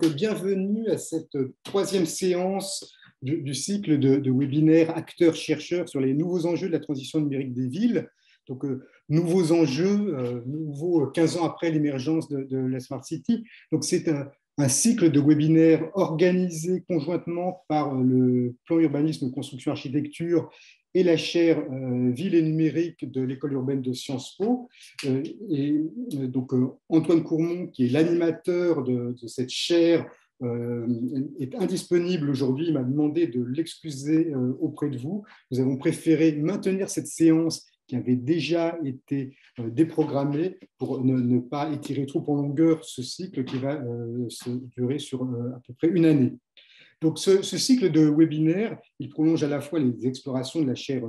Bienvenue à cette troisième séance du cycle de webinaires acteurs-chercheurs sur les nouveaux enjeux de la transition numérique des villes. Donc, nouveaux enjeux, nouveaux 15 ans après l'émergence de la Smart City. Donc, c'est un cycle de webinaires organisé conjointement par le plan urbanisme, construction, architecture et la chaire Ville et numérique de l'école urbaine de Sciences Po. Donc, Antoine Courmont, qui est l'animateur de cette chaire, est indisponible aujourd'hui. Il m'a demandé de l'excuser auprès de vous. Nous avons préféré maintenir cette séance qui avait déjà été déprogrammée pour ne pas étirer trop en longueur ce cycle qui va se durer sur à peu près une année. Donc, ce cycle de webinaires, il prolonge à la fois les explorations de la chaire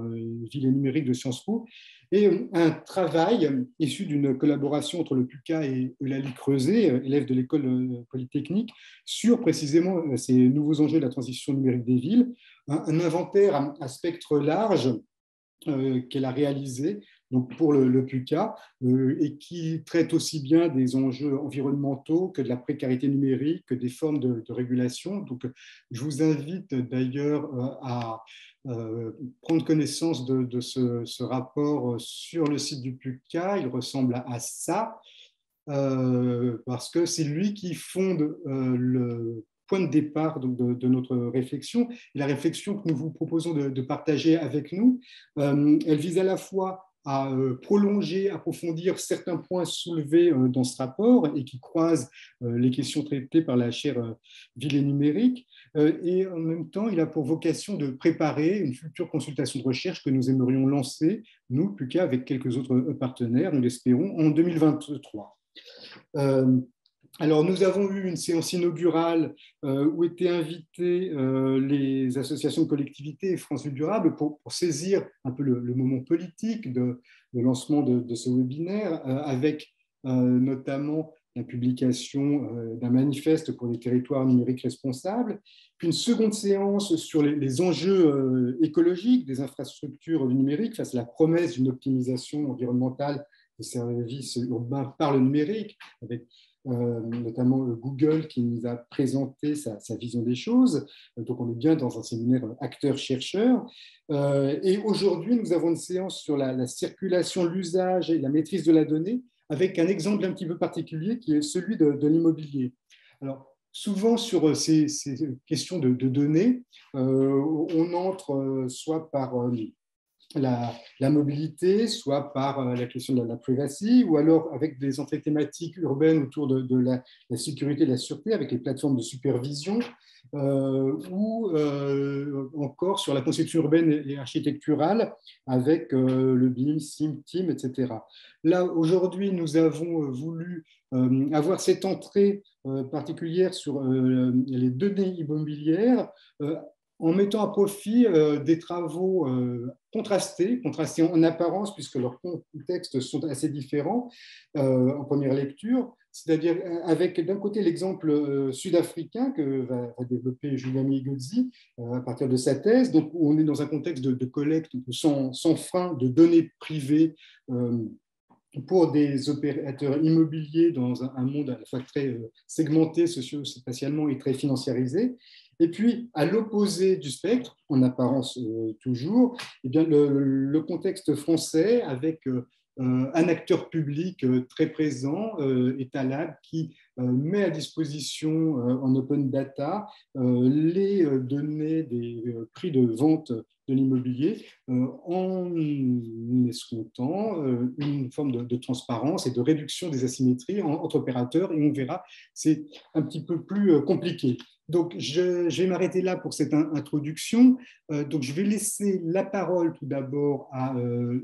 Ville et numérique de Sciences Po et un travail issu d'une collaboration entre le PUCA et Eulalie Creuset, élève de l'école polytechnique, sur précisément ces nouveaux enjeux de la transition numérique des villes, un inventaire à spectre large qu'elle a réalisé donc pour le PUCA et qui traite aussi bien des enjeux environnementaux que de la précarité numérique, que des formes de régulation. Donc, je vous invite d'ailleurs à prendre connaissance de ce rapport sur le site du PUCA. Il ressemble à ça parce que c'est lui qui fonde le point de départ donc, de notre réflexion. Et la réflexion que nous vous proposons de partager avec nous, elle vise à la fois à prolonger, approfondir certains points soulevés dans ce rapport et qui croisent les questions traitées par la chaire Ville et numérique. Et en même temps, il a pour vocation de préparer une future consultation de recherche que nous aimerions lancer, nous, PUCA, avec quelques autres partenaires, nous l'espérons, en 2023. Alors, nous avons eu une séance inaugurale où étaient invités les associations de collectivités et France Ville Durable pour saisir un peu le moment politique de lancement de ce webinaire, avec notamment la publication d'un manifeste pour les territoires numériques responsables, puis une seconde séance sur les enjeux écologiques des infrastructures numériques face à la promesse d'une optimisation environnementale des services urbains par le numérique, avec notamment Google qui nous a présenté sa vision des choses. Donc, on est bien dans un séminaire acteurs-chercheurs. Et aujourd'hui, nous avons une séance sur la circulation, l'usage et la maîtrise de la donnée, avec un exemple un petit peu particulier qui est celui de l'immobilier. Alors, souvent sur ces questions de données, on entre soit par la mobilité, soit par la question de la privacy, ou alors avec des entrées thématiques urbaines autour de la sécurité et de la sûreté, avec les plateformes de supervision, ou encore sur la conception urbaine et architecturale, avec le BIM, SIM, TIM, etc. Là, aujourd'hui, nous avons voulu avoir cette entrée particulière sur les données immobilières, en mettant à profit des travaux contrastés en apparence, puisque leurs contextes sont assez différents en première lecture, c'est-à-dire avec d'un côté l'exemple sud-africain que va développer Julia Migodzi à partir de sa thèse, donc où on est dans un contexte de collecte sans frein de données privées pour des opérateurs immobiliers dans un monde à la fois très segmenté socio-spatialement et très financiarisé. Et puis, à l'opposé du spectre, en apparence toujours, eh bien, le contexte français avec un acteur public très présent, Etalab, qui met à disposition en open data les données des prix de vente de l'immobilier en escomptant une forme de transparence et de réduction des asymétries entre opérateurs. Et on verra, c'est un petit peu plus compliqué. Donc, je vais m'arrêter là pour cette introduction. Donc, je vais laisser la parole tout d'abord à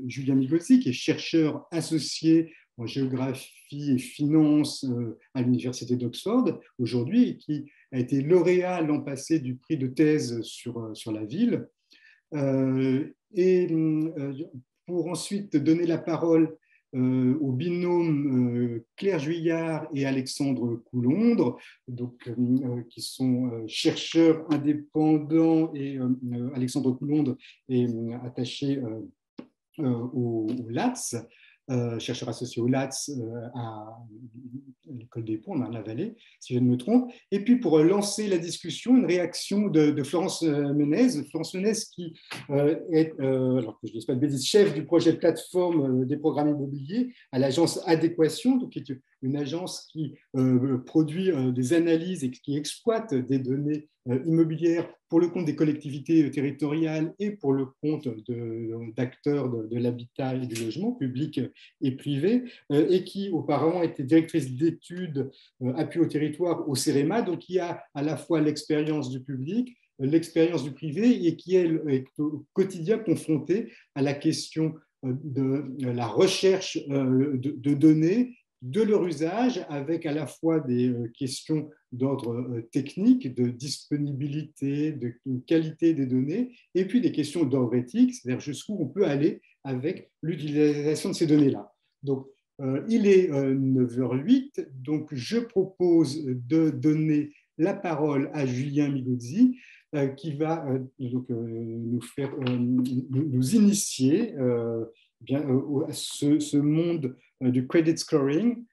Julien Migodzi, qui est chercheur associé en géographie et finance à l'Université d'Oxford aujourd'hui et qui a été lauréat l'an passé du prix de thèse sur la ville. Et pour ensuite donner la parole au binôme Claire Juillard et Alexandre Coulondre, donc, qui sont chercheurs indépendants, et Alexandre Coulondre est attaché au LATS. chercheur associé au LATS à l'École des Ponts, en Marne-la-Vallée, si je ne me trompe. Et puis, pour lancer la discussion, une réaction de Florence Menez. Florence Menez qui est, alors que je ne dis pas de bêtises, chef du projet plateforme des programmes immobiliers à l'agence Adéquation, donc qui est une agence qui produit des analyses et qui exploite des données immobilières pour le compte des collectivités territoriales et pour le compte d'acteurs de l'habitat et du logement public et privé, et qui auparavant était directrice d'études appui au territoire au CEREMA, donc qui a à la fois l'expérience du public, l'expérience du privé et qui est au quotidien confrontée à la question de la recherche de données, de leur usage, avec à la fois des questions d'ordre technique, de disponibilité, de qualité des données, et puis des questions d'ordre éthique, c'est-à-dire jusqu'où on peut aller avec l'utilisation de ces données-là. Donc, il est 9h08, donc je propose de donner la parole à Julien Migozzi, qui va nous initier à ce monde du credit scoring,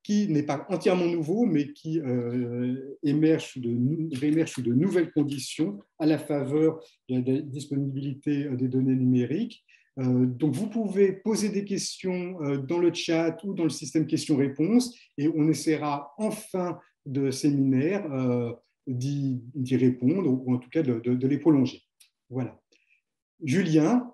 qui n'est pas entièrement nouveau, mais qui réémerge sous de nouvelles conditions à la faveur de la disponibilité des données numériques. Donc, vous pouvez poser des questions dans le chat ou dans le système questions-réponses, et on essaiera en fin de séminaire d'y répondre, ou en tout cas de les prolonger. Voilà. Julien,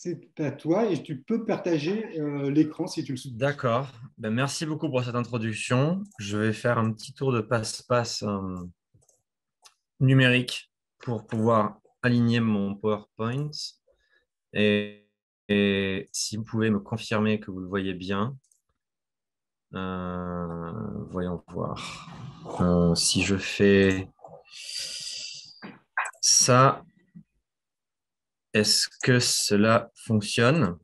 c'est à toi et tu peux partager l'écran si tu le souhaites. D'accord. Ben, merci beaucoup pour cette introduction. Je vais faire un petit tour de passe-passe numérique pour pouvoir aligner mon PowerPoint. Et, et si vous pouvez me confirmer que vous le voyez bien, voyons voir. Si je fais ça, est-ce que cela fonctionne?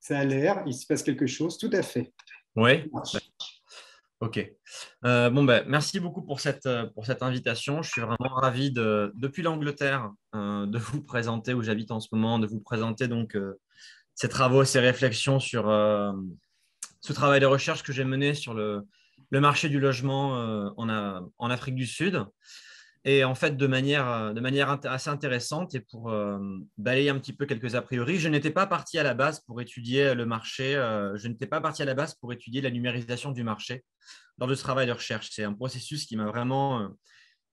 Ça a l'air, il se passe quelque chose, tout à fait. Oui. Ok. Bon, ben, merci beaucoup pour cette invitation. Je suis vraiment ravi depuis l'Angleterre, de vous présenter où j'habite en ce moment, de vous présenter donc ces travaux, ces réflexions sur ce travail de recherche que j'ai mené sur le marché du logement en Afrique du Sud. Et en fait, de manière assez intéressante et pour balayer un petit peu quelques a priori, je n'étais pas parti à la base pour étudier le marché, je n'étais pas parti à la base pour étudier la numérisation du marché lors de ce travail de recherche. C'est un processus qui m'a vraiment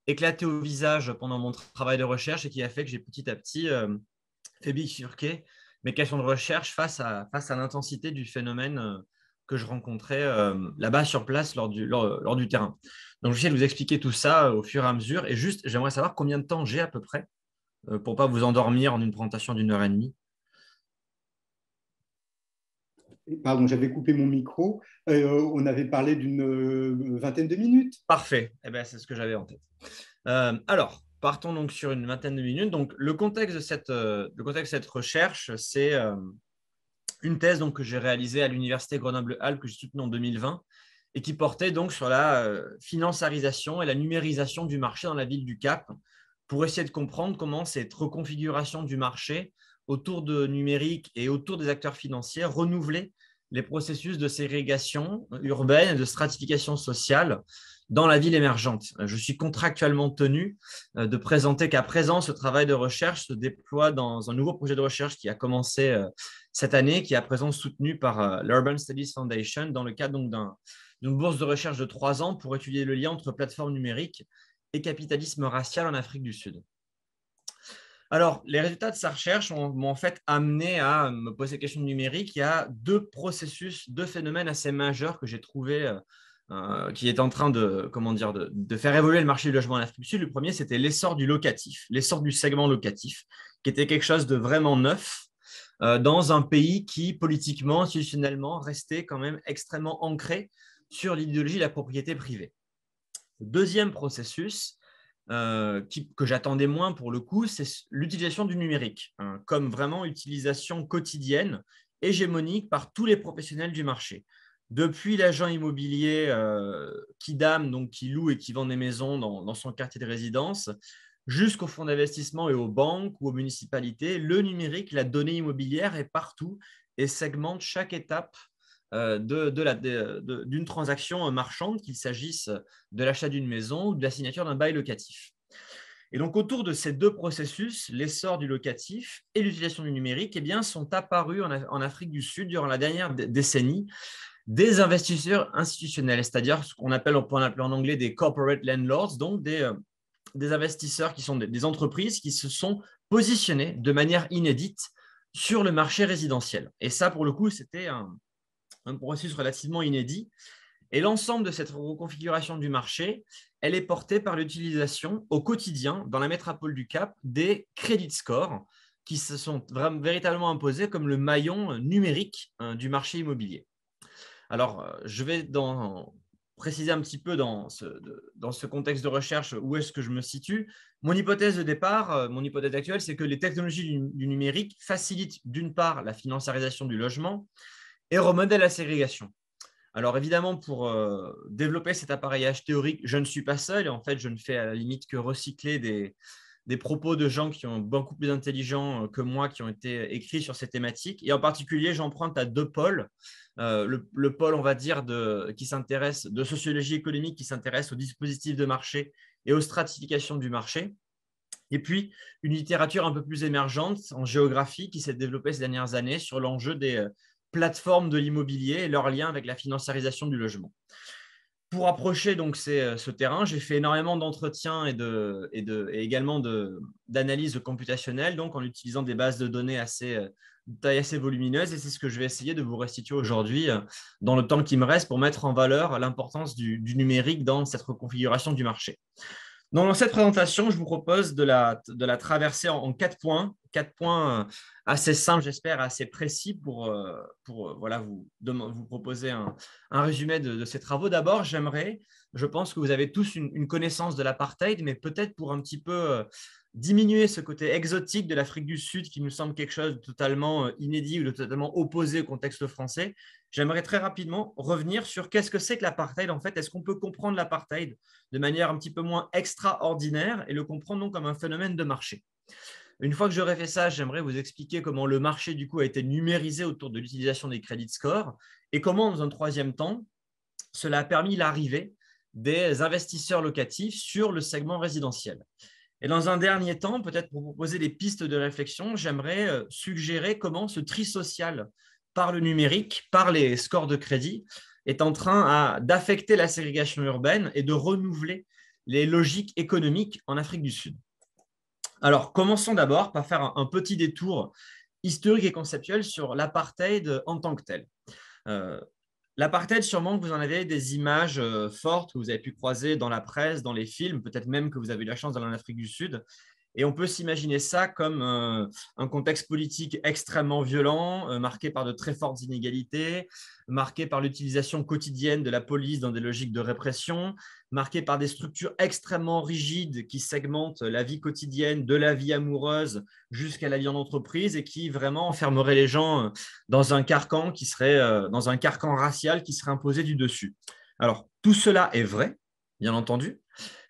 éclaté au visage pendant mon travail de recherche et qui a fait que j'ai petit à petit fait bifurquer mes questions de recherche face à l'intensité du phénomène que je rencontrais là-bas sur place lors du terrain. Donc, j'essaie de vous expliquer tout ça au fur et à mesure. Et juste, j'aimerais savoir combien de temps j'ai à peu près pour ne pas vous endormir en une présentation d'1 heure et demie. Pardon, j'avais coupé mon micro. On avait parlé d'une vingtaine de minutes. Parfait. Eh ben, c'est ce que j'avais en tête. Alors, partons donc sur une vingtaine de minutes. Donc, le contexte de cette recherche, c'est une thèse donc, que j'ai réalisée à l'Université Grenoble-Alpes que j'ai soutenue en 2020 et qui portait donc sur la financiarisation et la numérisation du marché dans la ville du Cap pour essayer de comprendre comment cette reconfiguration du marché autour de numérique et autour des acteurs financiers renouvelait les processus de ségrégation urbaine et de stratification sociale dans la ville émergente. Je suis contractuellement tenu de présenter qu'à présent, ce travail de recherche se déploie dans un nouveau projet de recherche qui a commencé cette année, qui est à présent soutenu par l'Urban Studies Foundation dans le cadre donc d'une bourse de recherche de 3 ans pour étudier le lien entre plateforme numérique et capitalisme racial en Afrique du Sud. Alors, les résultats de sa recherche m'ont en fait amené à me poser la question numérique. Il y a deux processus, deux phénomènes assez majeurs que j'ai trouvés qui est en train de faire évoluer le marché du logement en Afrique du Sud. Le premier, c'était l'essor du locatif, l'essor du segment locatif, qui était quelque chose de vraiment neuf dans un pays qui, politiquement, institutionnellement, restait quand même extrêmement ancré sur l'idéologie de la propriété privée. Le deuxième processus, que j'attendais moins pour le coup, c'est l'utilisation du numérique, hein, comme vraiment utilisation quotidienne, hégémonique par tous les professionnels du marché. Depuis l'agent immobilier Kidam, donc qui loue et qui vend des maisons dans son quartier de résidence, jusqu'aux fonds d'investissement et aux banques ou aux municipalités, le numérique, la donnée immobilière est partout et segmente chaque étape d'une transaction marchande, qu'il s'agisse de l'achat d'une maison ou de la signature d'un bail locatif. Et donc, autour de ces deux processus, l'essor du locatif et l'utilisation du numérique eh bien, sont apparus en Afrique du Sud durant la dernière décennie des investisseurs institutionnels, c'est-à-dire ce qu'on appelle, on peut appeler en anglais des corporate landlords, donc des investisseurs qui sont des entreprises qui se sont positionnés de manière inédite sur le marché résidentiel. Et ça, pour le coup, c'était un processus relativement inédit. Et l'ensemble de cette reconfiguration du marché, elle est portée par l'utilisation au quotidien, dans la métropole du Cap, des credit scores qui se sont véritablement imposés comme le maillon numérique du marché immobilier. Alors, je vais préciser un petit peu dans ce contexte de recherche où est-ce que je me situe. Mon hypothèse de départ, mon hypothèse actuelle, c'est que les technologies du numérique facilitent d'une part la financiarisation du logement et remodèlent la ségrégation. Alors évidemment, pour développer cet appareillage théorique, je ne suis pas seul et en fait, je ne fais à la limite que recycler des propos de gens qui sont beaucoup plus intelligents que moi, qui ont été écrits sur ces thématiques. Et en particulier, j'emprunte à deux pôles. Le pôle, on va dire, qui s'intéresse de sociologie économique, qui s'intéresse aux dispositifs de marché et aux stratifications du marché. Et puis, une littérature un peu plus émergente en géographie qui s'est développée ces dernières années sur l'enjeu des plateformes de l'immobilier et leur lien avec la financiarisation du logement. Pour approcher donc ce terrain, j'ai fait énormément d'entretiens et également d'analyses computationnelles, donc en utilisant des bases de données de taille assez volumineuse. Et c'est ce que je vais essayer de vous restituer aujourd'hui dans le temps qui me reste pour mettre en valeur l'importance du numérique dans cette reconfiguration du marché. Dans cette présentation, je vous propose de la traverser en 4 points assez simples, j'espère, assez précis pour voilà, vous proposer un résumé de ces travaux. D'abord, je pense que vous avez tous une connaissance de l'apartheid, mais peut-être pour un petit peu diminuer ce côté exotique de l'Afrique du Sud qui nous semble quelque chose de totalement inédit ou de totalement opposé au contexte français, j'aimerais très rapidement revenir sur qu'est-ce que c'est que l'apartheid en fait. Est-ce qu'on peut comprendre l'apartheid de manière un petit peu moins extraordinaire et le comprendre donc comme un phénomène de marché? Une fois que j'aurai fait ça, j'aimerais vous expliquer comment le marché du coup a été numérisé autour de l'utilisation des credit scores et comment, dans un troisième temps, cela a permis l'arrivée des investisseurs locatifs sur le segment résidentiel. Et dans un dernier temps, peut-être pour vous proposer des pistes de réflexion, j'aimerais suggérer comment ce tri social par le numérique, par les scores de crédit, est en train d'affecter la ségrégation urbaine et de renouveler les logiques économiques en Afrique du Sud. Alors, commençons d'abord par faire un petit détour historique et conceptuel sur l'apartheid en tant que tel. L'apartheid, sûrement que vous en avez des images fortes que vous avez pu croiser dans la presse, dans les films, peut-être même que vous avez eu la chance d'aller en Afrique du Sud. Et on peut s'imaginer ça comme un contexte politique extrêmement violent, marqué par de très fortes inégalités, marqué par l'utilisation quotidienne de la police dans des logiques de répression, marqué par des structures extrêmement rigides qui segmentent la vie quotidienne, de la vie amoureuse jusqu'à la vie en entreprise et qui vraiment enfermeraient les gens dans un carcan qui serait dans un carcan racial qui serait imposé du dessus. Alors, tout cela est vrai, bien entendu,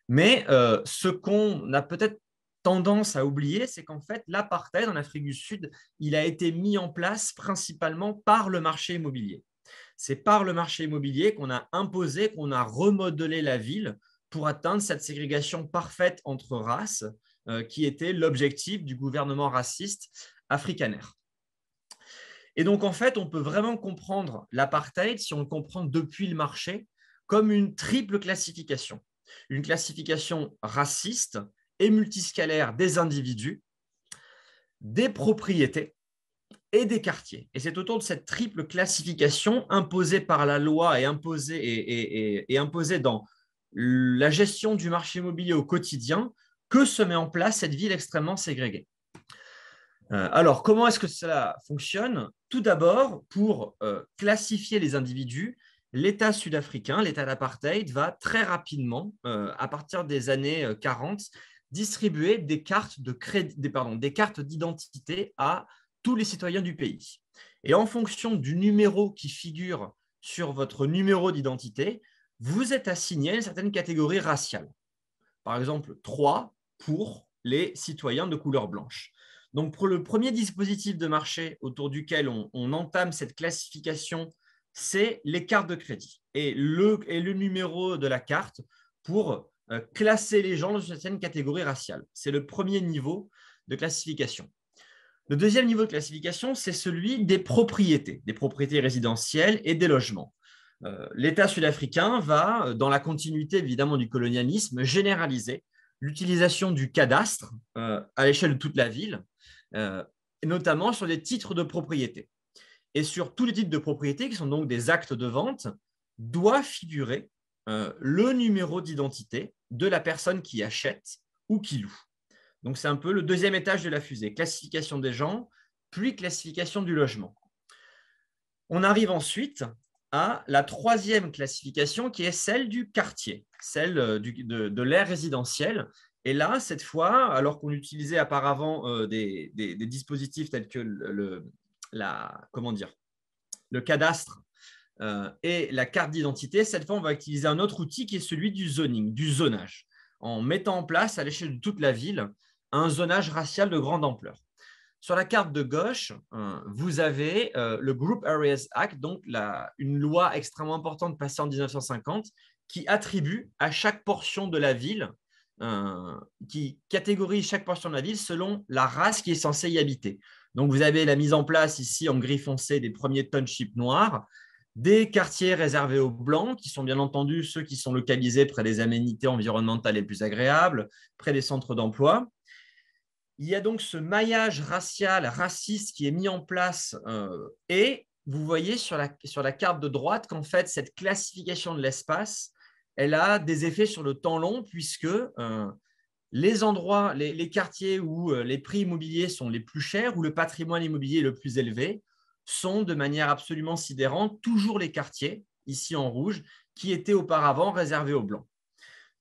mais ce qu'on a peut-être tendance à oublier, c'est qu'en fait, l'apartheid en Afrique du Sud, il a été mis en place principalement par le marché immobilier. C'est par le marché immobilier qu'on a imposé, qu'on a remodelé la ville pour atteindre cette ségrégation parfaite entre races qui était l'objectif du gouvernement raciste afrikaner. Et donc, en fait, on peut vraiment comprendre l'apartheid, si on le comprend depuis le marché, comme une triple classification. Une classification raciste et multiscalaire des individus, des propriétés et des quartiers. Et c'est autour de cette triple classification imposée par la loi et imposée dans la gestion du marché immobilier au quotidien que se met en place cette ville extrêmement ségrégée. Alors, comment est-ce que cela fonctionne? Tout d'abord, pour classifier les individus, l'État sud-africain, l'État d'apartheid, va très rapidement, à partir des années 40, distribuer des cartes d'identité à tous les citoyens du pays. Et en fonction du numéro qui figure sur votre numéro d'identité, vous êtes assigné à une certaine catégorie raciale. Par exemple, 3 pour les citoyens de couleur blanche. Donc, pour le premier dispositif de marché autour duquel on entame cette classification, c'est les cartes de crédit et le numéro de la carte pour classer les gens dans une certaine catégorie raciale. C'est le premier niveau de classification. Le deuxième niveau de classification, c'est celui des propriétés résidentielles et des logements. L'État sud-africain va, dans la continuité évidemment du colonialisme, généraliser l'utilisation du cadastre à l'échelle de toute la ville, notamment sur des titres de propriété. Et sur tous les titres de propriété, qui sont donc des actes de vente, doit figurer le numéro d'identité de la personne qui achète ou qui loue. Donc, c'est un peu le deuxième étage de la fusée, classification des gens, puis classification du logement. On arrive ensuite à la troisième classification qui est celle du quartier, celle de l'aire résidentielle. Et là, cette fois, alors qu'on utilisait auparavant des dispositifs tels que le cadastre et la carte d'identité, cette fois, on va utiliser un autre outil qui est celui du zoning, du zonage, en mettant en place à l'échelle de toute la ville un zonage racial de grande ampleur. Sur la carte de gauche, vous avez le Group Areas Act, donc une loi extrêmement importante passée en 1950 qui attribue à chaque portion de la ville, qui catégorise chaque portion de la ville selon la race qui est censée y habiter. Donc, vous avez la mise en place ici en gris foncé des premiers townships noirs, des quartiers réservés aux blancs, qui sont bien entendu ceux qui sont localisés près des aménités environnementales les plus agréables, près des centres d'emploi. Il y a donc ce maillage racial, raciste qui est mis en place et vous voyez sur la carte de droite qu'en fait, cette classification de l'espace, elle a des effets sur le temps long puisque les endroits, les quartiers où les prix immobiliers sont les plus chers, où le patrimoine immobilier est le plus élevé, sont de manière absolument sidérante toujours les quartiers, ici en rouge, qui étaient auparavant réservés aux blancs.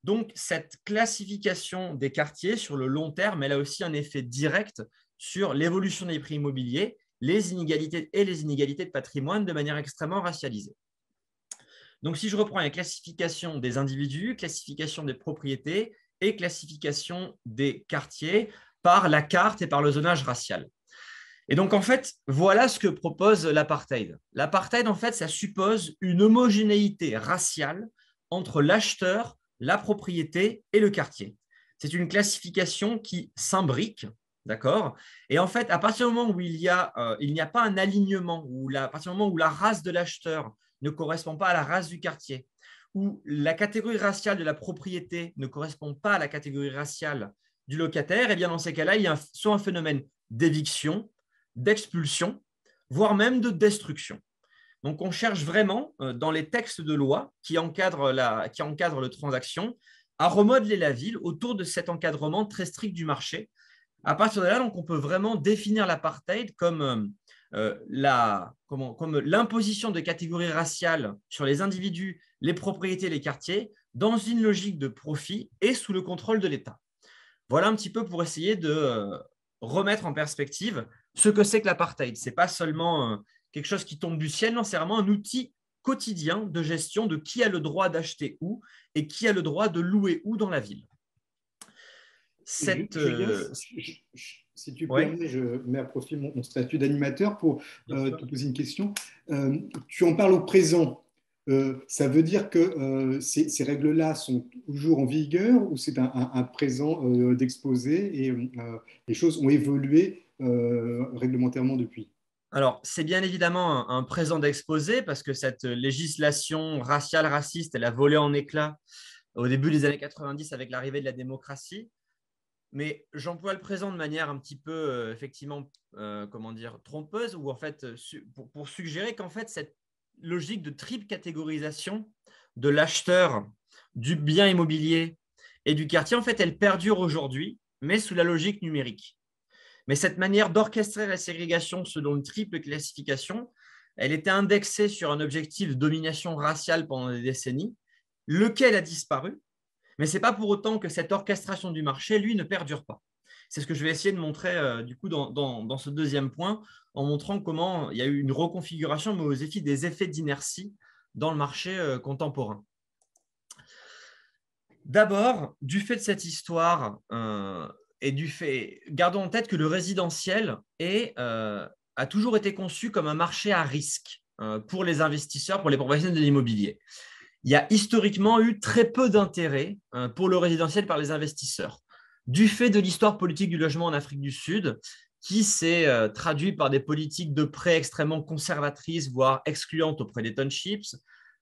Donc, cette classification des quartiers sur le long terme, elle a aussi un effet direct sur l'évolution des prix immobiliers, les inégalités de patrimoine de manière extrêmement racialisée. Donc, si je reprends la classification des individus, classification des propriétés et classification des quartiers par la carte et par le zonage racial. Et donc, en fait, voilà ce que propose l'apartheid. L'apartheid, en fait, ça suppose une homogénéité raciale entre l'acheteur, la propriété et le quartier. C'est une classification qui s'imbrique, d'accord? Et en fait, à partir du moment où il n'y a pas un alignement, à partir du moment où la race de l'acheteur ne correspond pas à la race du quartier, où la catégorie raciale de la propriété ne correspond pas à la catégorie raciale du locataire, et bien dans ces cas-là, il y a soit un phénomène d'éviction, d'expulsion, voire même de destruction. Donc, on cherche vraiment, dans les textes de loi qui encadrent les transactions, à remodeler la ville autour de cet encadrement très strict du marché. À partir de là, donc, on peut vraiment définir l'apartheid comme l'imposition de catégories raciales sur les individus, les propriétés, les quartiers, dans une logique de profit et sous le contrôle de l'État. Voilà un petit peu pour essayer de remettre en perspective ce que c'est que l'apartheid. Ce n'est pas seulement quelque chose qui tombe du ciel, non, c'est vraiment un outil quotidien de gestion de qui a le droit d'acheter où et qui a le droit de louer où dans la ville. Si tu permets, je mets à profit mon statut d'animateur pour te poser une question. Tu en parles au présent. Ça veut dire que ces règles-là sont toujours en vigueur ou c'est un présent d'exposé et les choses ont évolué réglementairement depuis? Alors, c'est bien évidemment un présent d'exposé parce que cette législation raciale, raciste, elle a volé en éclats au début des années 90 avec l'arrivée de la démocratie. Mais j'emploie le présent de manière un petit peu, effectivement, trompeuse, ou en fait, pour suggérer qu'en fait, cette logique de triple catégorisation de l'acheteur, du bien immobilier et du quartier, en fait, elle perdure aujourd'hui, mais sous la logique numérique. Mais cette manière d'orchestrer la ségrégation selon une triple classification, elle était indexée sur un objectif de domination raciale pendant des décennies, lequel a disparu, mais ce n'est pas pour autant que cette orchestration du marché, lui, ne perdure pas. C'est ce que je vais essayer de montrer du coup dans ce deuxième point, en montrant comment il y a eu une reconfiguration, mais aussi des effets d'inertie dans le marché contemporain. D'abord, du fait de cette histoire gardons en tête que le résidentiel a toujours été conçu comme un marché à risque pour les investisseurs, pour les professionnels de l'immobilier. Il y a historiquement eu très peu d'intérêt pour le résidentiel par les investisseurs, du fait de l'histoire politique du logement en Afrique du Sud, qui s'est traduit par des politiques de prêt extrêmement conservatrices, voire excluantes auprès des townships,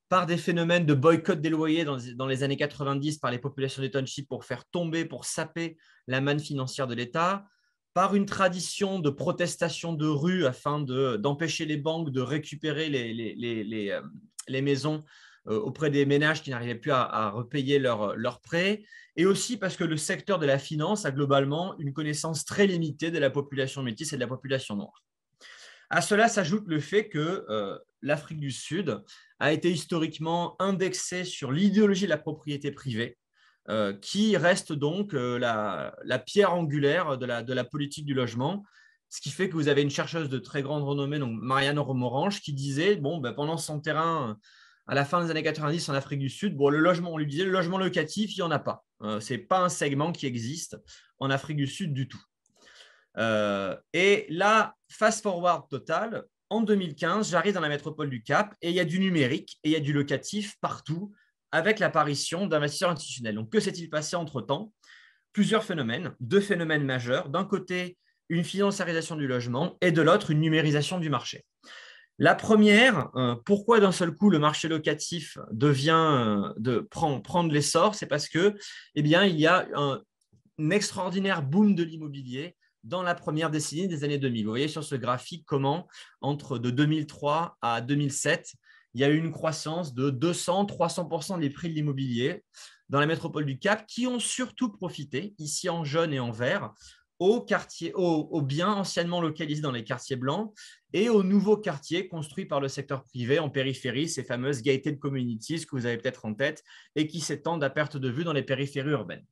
par des phénomènes de boycott des loyers dans les années 90 par les populations des townships pour saper la manne financière de l'État, par une tradition de protestation de rue afin d'empêcher les banques de récupérer les maisons auprès des ménages qui n'arrivaient plus à repayer leurs prêts, et aussi parce que le secteur de la finance a globalement une connaissance très limitée de la population métisse et de la population noire. À cela s'ajoute le fait que l'Afrique du Sud a été historiquement indexée sur l'idéologie de la propriété privée, qui reste donc la pierre angulaire de la politique du logement, ce qui fait que vous avez une chercheuse de très grande renommée, donc Marianne Romorange, qui disait, pendant son terrain à la fin des années 90 en Afrique du Sud, on lui disait le logement locatif, il n'y en a pas. Ce n'est pas un segment qui existe en Afrique du Sud du tout. Et là, fast forward total, en 2015, j'arrive dans la métropole du Cap et il y a du numérique et il y a du locatif partout avec l'apparition d'investisseurs institutionnels. Donc, que s'est-il passé entre-temps? Plusieurs phénomènes, 2 phénomènes majeurs. D'un côté, une financiarisation du logement et de l'autre, une numérisation du marché. La première, pourquoi d'un seul coup le marché locatif prend de l'essor? C'est parce que, il y a un extraordinaire boom de l'immobilier dans la première décennie des années 2000. Vous voyez sur ce graphique comment, de 2003 à 2007, il y a eu une croissance de 200-300% des prix de l'immobilier dans la métropole du Cap, qui ont surtout profité, ici en jaune et en vert, aux biens anciennement localisés dans les quartiers blancs et aux nouveaux quartiers construits par le secteur privé en périphérie, ces fameuses gated communities que vous avez peut-être en tête et qui s'étendent à perte de vue dans les périphéries urbaines.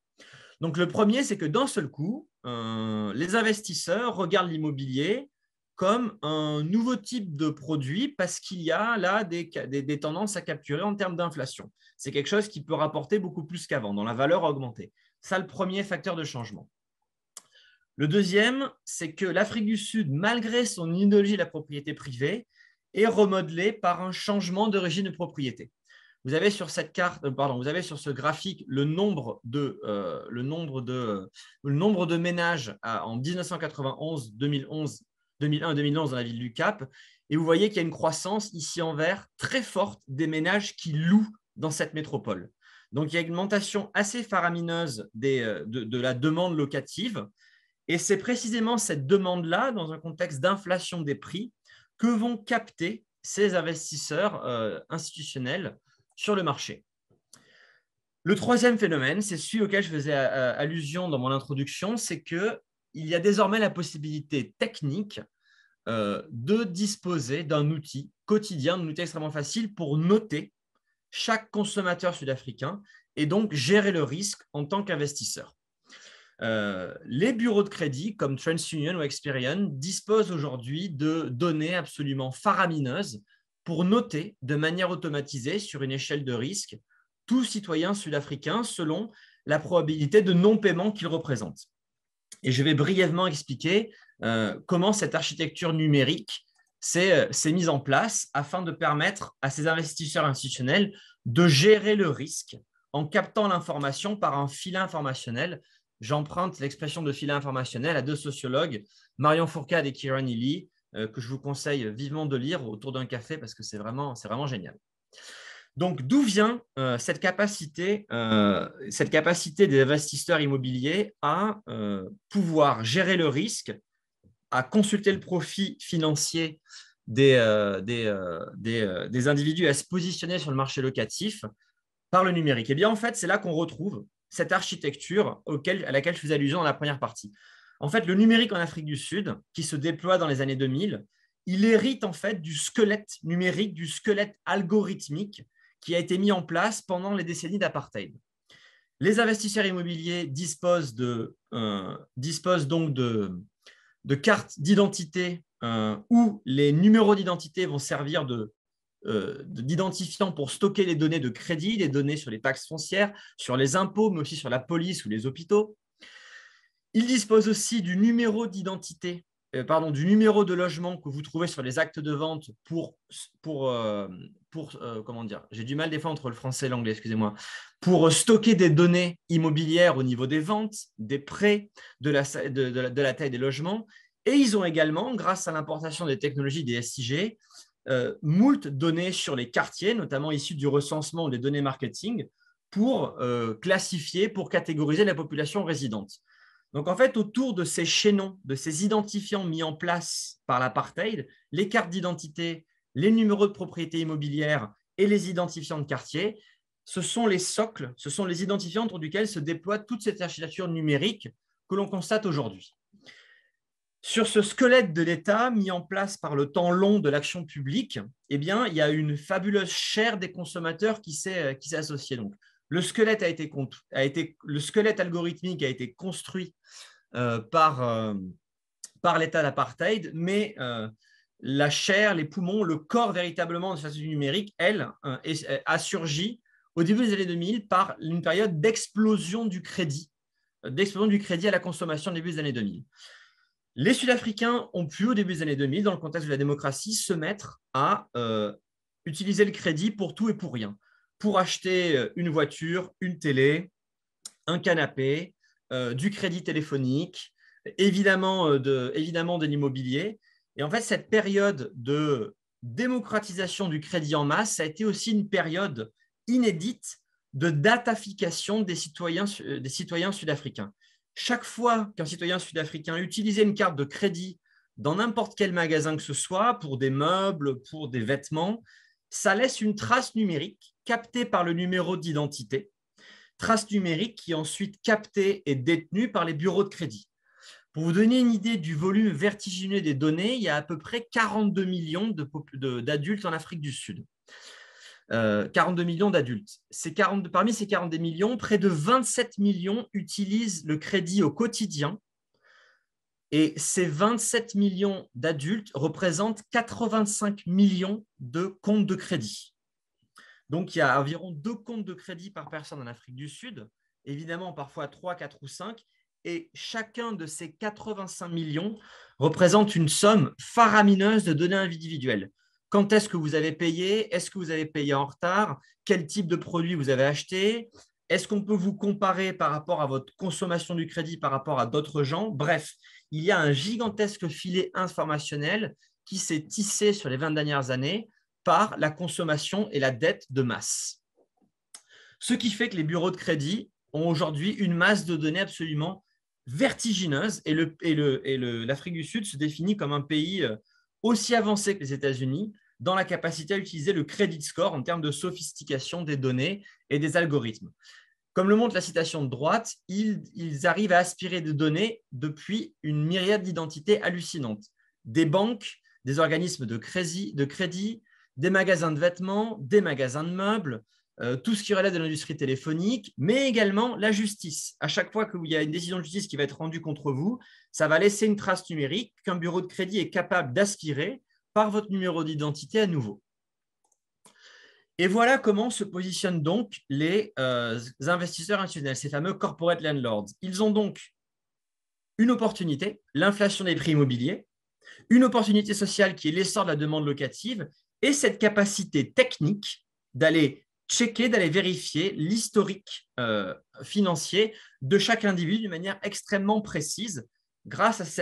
Donc, le premier, c'est que d'un seul coup, les investisseurs regardent l'immobilier comme un nouveau type de produit parce qu'il y a là des tendances à capturer en termes d'inflation. C'est quelque chose qui peut rapporter beaucoup plus qu'avant, dont la valeur a augmenté. Ça, le premier facteur de changement. Le deuxième, c'est que l'Afrique du Sud, malgré son idéologie de la propriété privée, est remodelée par un changement de régime de propriété. Vous avez sur cette vous avez sur ce graphique le nombre de ménages en 1991, 2001, 2011 dans la ville du Cap, et vous voyez qu'il y a une croissance ici en vert très forte des ménages qui louent dans cette métropole. Donc il y a une augmentation assez faramineuse de la demande locative, et c'est précisément cette demande-là, dans un contexte d'inflation des prix, que vont capter ces investisseurs institutionnels sur le marché. Le troisième phénomène, c'est celui auquel je faisais allusion dans mon introduction, c'est qu'il y a désormais la possibilité technique de disposer d'un outil quotidien, d'un outil extrêmement facile pour noter chaque consommateur sud-africain et donc gérer le risque en tant qu'investisseur. Les bureaux de crédit comme TransUnion ou Experian disposent aujourd'hui de données absolument faramineuses pour noter de manière automatisée sur une échelle de risque tout citoyen sud-africain selon la probabilité de non-paiement qu'il représente. Et je vais brièvement expliquer comment cette architecture numérique s'est mise en place afin de permettre à ces investisseurs institutionnels de gérer le risque en captant l'information par un filet informationnel. J'emprunte l'expression de filet informationnel à 2 sociologues, Marion Fourcade et Kieran Ely, que je vous conseille vivement de lire autour d'un café parce que c'est vraiment génial. Donc, d'où vient cette capacité des investisseurs immobiliers à pouvoir gérer le risque, à consulter le profit financier des individus, à se positionner sur le marché locatif par le numérique? Eh bien, en fait, c'est là qu'on retrouve cette architecture à laquelle je faisais allusion dans la première partie. En fait, le numérique en Afrique du Sud, qui se déploie dans les années 2000, il hérite en fait du squelette numérique, du squelette algorithmique qui a été mis en place pendant les décennies d'apartheid. Les investisseurs immobiliers disposent donc de cartes d'identité où les numéros d'identité vont servir d'identifiant pour stocker les données de crédit, les données sur les taxes foncières, sur les impôts, mais aussi sur la police ou les hôpitaux. Il dispose aussi du numéro d'identité, du numéro de logement que vous trouvez sur les actes de vente comment dire, j'ai du mal des fois entre le français et l'anglais, excusez-moi, pour stocker des données immobilières au niveau des ventes, des prêts, de la taille des logements. Et ils ont également, grâce à l'importation des technologies des SIG, moult données sur les quartiers, notamment issues du recensement des données marketing, pour classifier, pour catégoriser la population résidente. Donc, en fait, autour de ces chaînons, de ces identifiants mis en place par l'apartheid, les cartes d'identité, les numéros de propriété immobilière et les identifiants de quartier, ce sont les socles, ce sont les identifiants autour duquel se déploie toute cette architecture numérique que l'on constate aujourd'hui. Sur ce squelette de l'État mis en place par le temps long de l'action publique, eh bien, il y a une fabuleuse chair des consommateurs qui s'est associée. Donc, le squelette algorithmique a été construit par l'État d'apartheid, mais la chair, les poumons, le corps véritablement de cette stratégie numérique, elle, a surgi au début des années 2000 par une période d'explosion du crédit à la consommation au début des années 2000. Les Sud-Africains ont pu, au début des années 2000, dans le contexte de la démocratie, se mettre à utiliser le crédit pour tout et pour rien. Pour acheter une voiture, une télé, un canapé, du crédit téléphonique, évidemment de l'immobilier. Et en fait, cette période de démocratisation du crédit en masse, ça a été aussi une période inédite de datafication des citoyens sud-africains. Chaque fois qu'un citoyen sud-africain utilisait une carte de crédit dans n'importe quel magasin que ce soit, pour des meubles, pour des vêtements, ça laisse une trace numérique captée par le numéro d'identité, trace numérique qui est ensuite captée et détenue par les bureaux de crédit. Pour vous donner une idée du volume vertigineux des données, il y a à peu près 42 millions d'adultes en Afrique du Sud. 42 millions d'adultes. Parmi ces 42 millions, près de 27 millions utilisent le crédit au quotidien. Et ces 27 millions d'adultes représentent 85 millions de comptes de crédit. Donc, il y a environ 2 comptes de crédit par personne en Afrique du Sud, évidemment parfois 3, 4 ou 5, et chacun de ces 85 millions représente une somme faramineuse de données individuelles. Quand est-ce que vous avez payé? Est-ce que vous avez payé en retard? Quel type de produit vous avez acheté? Est-ce qu'on peut vous comparer par rapport à votre consommation du crédit par rapport à d'autres gens? Bref, il y a un gigantesque filet informationnel qui s'est tissé sur les 20 dernières années par la consommation et la dette de masse. Ce qui fait que les bureaux de crédit ont aujourd'hui une masse de données absolument vertigineuse et l'Afrique du Sud se définit comme un pays aussi avancé que les États-Unis dans la capacité à utiliser le credit score en termes de sophistication des données et des algorithmes. Comme le montre la citation de droite, ils arrivent à aspirer des données depuis une myriade d'identités hallucinantes. Des banques, des organismes de crédit, des magasins de vêtements, des magasins de meubles, tout ce qui relève de l'industrie téléphonique, mais également la justice. À chaque fois qu'il y a une décision de justice qui va être rendue contre vous, ça va laisser une trace numérique qu'un bureau de crédit est capable d'aspirer par votre numéro d'identité à nouveau. Et voilà comment se positionnent donc les investisseurs institutionnels, ces fameux corporate landlords. Ils ont donc une opportunité, l'inflation des prix immobiliers, une opportunité sociale qui est l'essor de la demande locative et cette capacité technique d'aller checker, d'aller vérifier l'historique financier de chaque individu d'une manière extrêmement précise grâce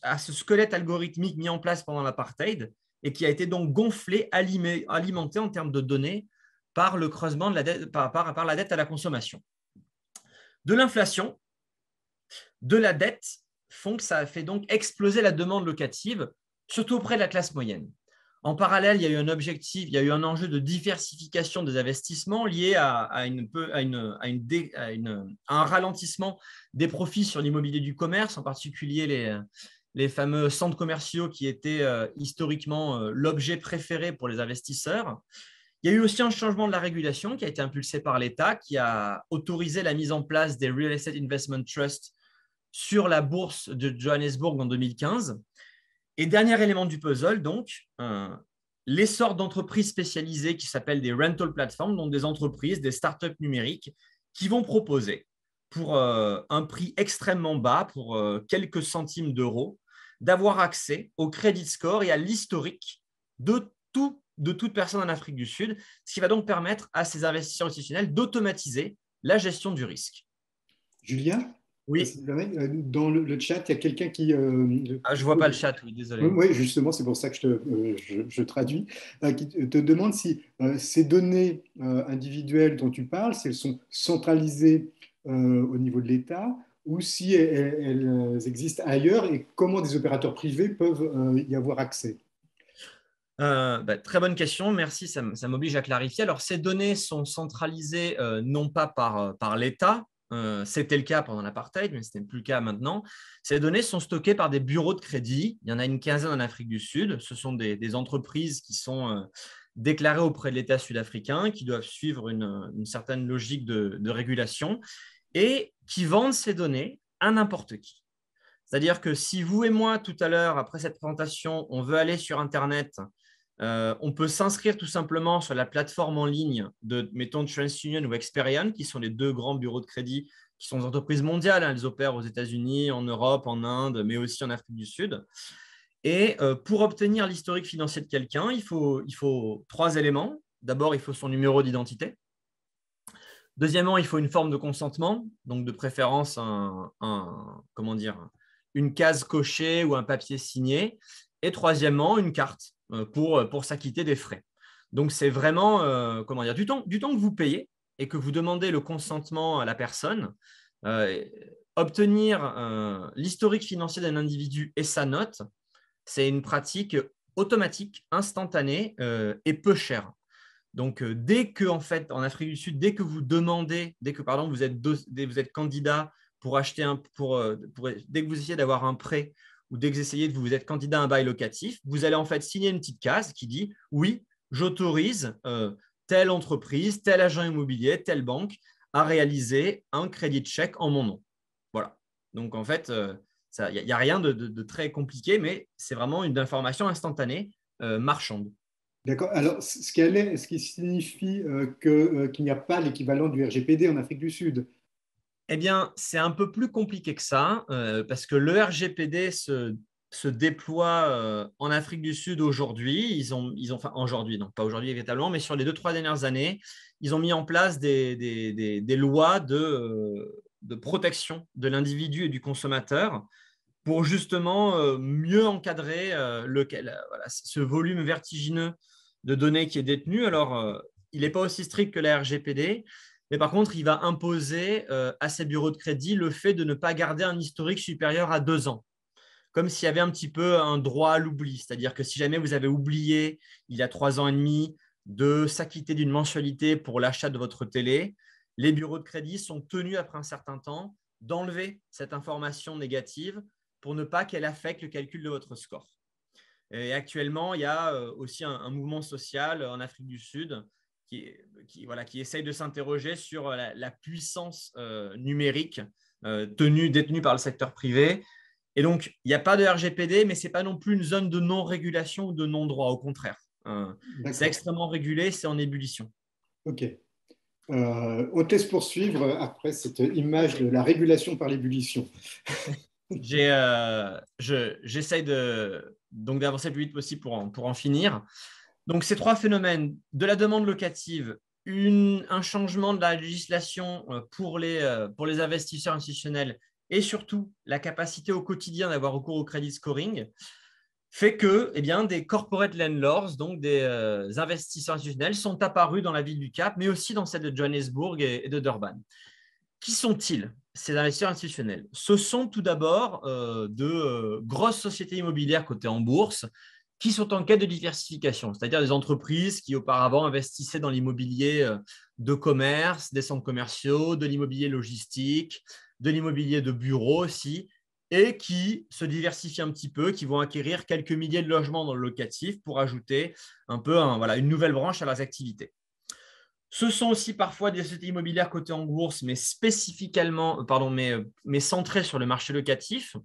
à ce squelette algorithmique mis en place pendant l'apartheid et qui a été donc gonflé, alimenté en termes de données par le creusement de la dette, par la dette à la consommation. De l'inflation, de la dette font que ça a fait donc exploser la demande locative, surtout auprès de la classe moyenne. En parallèle, il y a eu un objectif, il y a eu un enjeu de diversification des investissements lié à un ralentissement des profits sur l'immobilier du commerce, en particulier les fameux centres commerciaux qui étaient historiquement l'objet préféré pour les investisseurs. Il y a eu aussi un changement de la régulation qui a été impulsé par l'État, qui a autorisé la mise en place des Real Estate Investment Trusts sur la bourse de Johannesburg en 2015. Et dernier élément du puzzle, donc, l'essor d'entreprises spécialisées qui s'appellent des rental platforms, donc des entreprises, des startups numériques qui vont proposer pour un prix extrêmement bas, pour quelques centimes d'euros, d'avoir accès au credit score et à l'historique de toute personne en Afrique du Sud, ce qui va donc permettre à ces investisseurs institutionnels d'automatiser la gestion du risque. Julien, Oui, dans le chat, il y a quelqu'un qui... je ne vois pas le chat, oui, désolé. Oui, justement, c'est pour ça que je traduis, qui te demande si ces données individuelles dont tu parles, si elles sont centralisées au niveau de l'État ou si elles existent ailleurs et comment des opérateurs privés peuvent y avoir accès. Très bonne question, merci, ça m'oblige à clarifier. Alors, ces données sont centralisées non pas par l'État, c'était le cas pendant l'apartheid, mais ce n'est plus le cas maintenant. Ces données sont stockées par des bureaux de crédit, il y en a une quinzaine en Afrique du Sud, ce sont des entreprises qui sont déclarées auprès de l'État sud-africain, qui doivent suivre une certaine logique de régulation et qui vendent ces données à n'importe qui. C'est-à-dire que si vous et moi, tout à l'heure, après cette présentation, on veut aller sur Internet, on peut s'inscrire tout simplement sur la plateforme en ligne de, mettons, TransUnion ou Experian, qui sont les deux grands bureaux de crédit, qui sont des entreprises mondiales. Elles opèrent aux États-Unis, en Europe, en Inde, mais aussi en Afrique du Sud. Et pour obtenir l'historique financier de quelqu'un, il faut 3 éléments. D'abord, il faut son numéro d'identité. Deuxièmement, il faut une forme de consentement, donc de préférence une case cochée ou un papier signé. Et troisièmement, une carte pour s'acquitter des frais. Donc, c'est vraiment du temps que vous payez et que vous demandez le consentement à la personne. Obtenir l'historique financier d'un individu et sa note, c'est une pratique automatique, instantanée et peu chère. Donc, dès que, en fait, en Afrique du Sud, dès que vous demandez, dès que pardon, vous êtes candidat pour acheter dès que vous essayez d'avoir un prêt ou dès que vous êtes candidat à un bail locatif, vous allez en fait signer une petite case qui dit oui, j'autorise telle entreprise, tel agent immobilier, telle banque à réaliser un crédit de chèque en mon nom. Voilà. Donc, en fait, il n'y a rien de très compliqué, mais c'est vraiment une information instantanée marchande. D'accord. Alors, ce qui signifie qu'il n'y a pas l'équivalent du RGPD en Afrique du Sud. Eh bien, c'est un peu plus compliqué que ça, parce que le RGPD se déploie en Afrique du Sud aujourd'hui. Enfin, aujourd'hui, non, pas aujourd'hui véritablement, mais sur les 2-3 dernières années, ils ont mis en place des lois de protection de l'individu et du consommateur pour justement mieux encadrer ce volume vertigineux de données qui est détenu. Alors, il n'est pas aussi strict que la RGPD, mais par contre, il va imposer à ces bureaux de crédit le fait de ne pas garder un historique supérieur à 2 ans, comme s'il y avait un petit peu un droit à l'oubli. C'est-à-dire que si jamais vous avez oublié, il y a 3 ans et demi, de s'acquitter d'une mensualité pour l'achat de votre télé, les bureaux de crédit sont tenus, après un certain temps, d'enlever cette information négative pour ne pas qu'elle affecte le calcul de votre score. Et actuellement, il y a aussi un mouvement social en Afrique du Sud qui essaye de s'interroger sur la puissance numérique détenue par le secteur privé. Et donc, il n'y a pas de RGPD, mais ce n'est pas non plus une zone de non-régulation ou de non-droit. Au contraire, c'est extrêmement régulé, c'est en ébullition. OK. On te laisse poursuivre après cette image de la régulation par l'ébullition. J'essaye d'avancer le plus vite possible pour en finir. Donc, ces 3 phénomènes, de la demande locative, un changement de la législation pour les investisseurs institutionnels et surtout la capacité au quotidien d'avoir recours au credit scoring, fait que des corporate landlords, donc des investisseurs institutionnels, sont apparus dans la ville du Cap, mais aussi dans celle de Johannesburg et de Durban. Qui sont-ils, ces investisseurs institutionnels? Ce sont tout d'abord de grosses sociétés immobilières cotées en bourse qui sont en quête de diversification, c'est-à-dire des entreprises qui auparavant investissaient dans l'immobilier de commerce, des centres commerciaux, de l'immobilier logistique, de l'immobilier de bureau aussi, et qui se diversifient un petit peu, qui vont acquérir quelques milliers de logements dans le locatif pour ajouter un peu une nouvelle branche à leurs activités. Ce sont aussi parfois des sociétés immobilières cotées en bourse, mais mais centrées sur le marché locatif.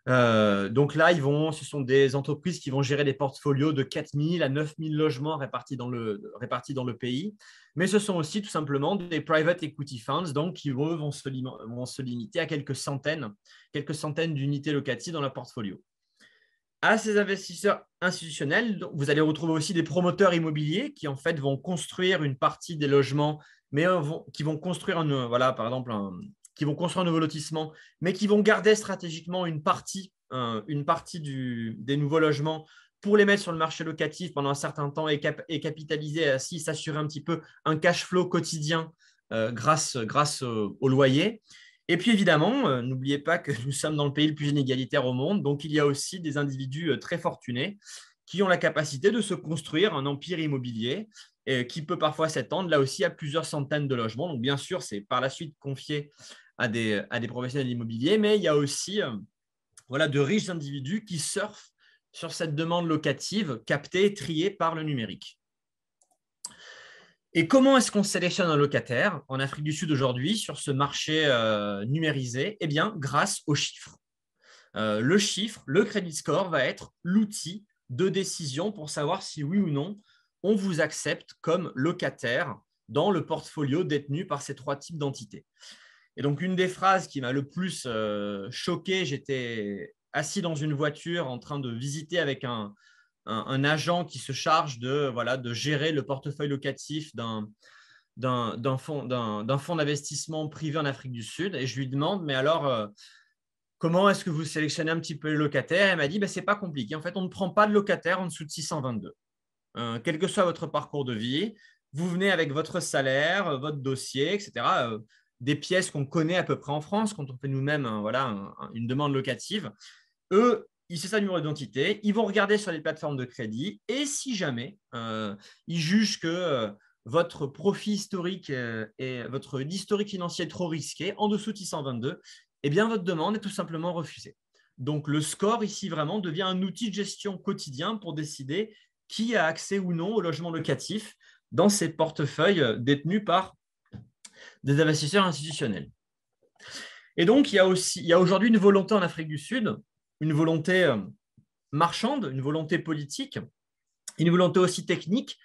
Donc là, ce sont des entreprises qui vont gérer des portfolios de 4 000 à 9 000 logements répartis dans le pays. Mais ce sont aussi tout simplement des private equity funds donc, qui vont se limiter à quelques centaines d'unités locatives dans leur portfolio. À ces investisseurs institutionnels, vous allez retrouver aussi des promoteurs immobiliers qui, en fait, vont construire une partie des logements, mais qui vont construire par exemple, qui vont construire un nouveau lotissement, mais qui vont garder stratégiquement une partie des nouveaux logements pour les mettre sur le marché locatif pendant un certain temps et capitaliser, ainsi s'assurer un petit peu un cash flow quotidien grâce au loyer. Et puis évidemment, n'oubliez pas que nous sommes dans le pays le plus inégalitaire au monde, donc il y a aussi des individus très fortunés qui ont la capacité de se construire un empire immobilier qui peut parfois s'étendre là aussi à plusieurs centaines de logements. Donc bien sûr, c'est par la suite confié à des professionnels immobiliers, mais il y a aussi de riches individus qui surfent sur cette demande locative captée et triée par le numérique. Et comment est-ce qu'on sélectionne un locataire en Afrique du Sud aujourd'hui sur ce marché numérisé? Eh bien, grâce aux chiffres. Le chiffre, le credit score, va être l'outil de décision pour savoir si oui ou non on vous accepte comme locataire dans le portfolio détenu par ces 3 types d'entités. Et donc, une des phrases qui m'a le plus choqué, j'étais assis dans une voiture en train de visiter avec un agent qui se charge de gérer le portefeuille locatif d'un fonds d'investissement privé en Afrique du Sud. Et je lui demande, mais alors, comment est-ce que vous sélectionnez un petit peu les locataires? Elle m'a dit, ce n'est pas compliqué. En fait, on ne prend pas de locataire en dessous de 622. Quel que soit votre parcours de vie, vous venez avec votre salaire, votre dossier, etc. Des pièces qu'on connaît à peu près en France quand on fait nous-mêmes une demande locative. Eux, c'est ça le numéro d'identité. Ils vont regarder sur les plateformes de crédit et si jamais ils jugent que votre profil historique et votre historique financier est trop risqué, en dessous de 622, eh bien, votre demande est tout simplement refusée. Donc, le score ici vraiment devient un outil de gestion quotidien pour décider qui a accès ou non au logement locatif dans ces portefeuilles détenus par des investisseurs institutionnels. Et donc, il y a aujourd'hui une volonté en Afrique du Sud, une volonté marchande, une volonté politique, une volonté aussi technique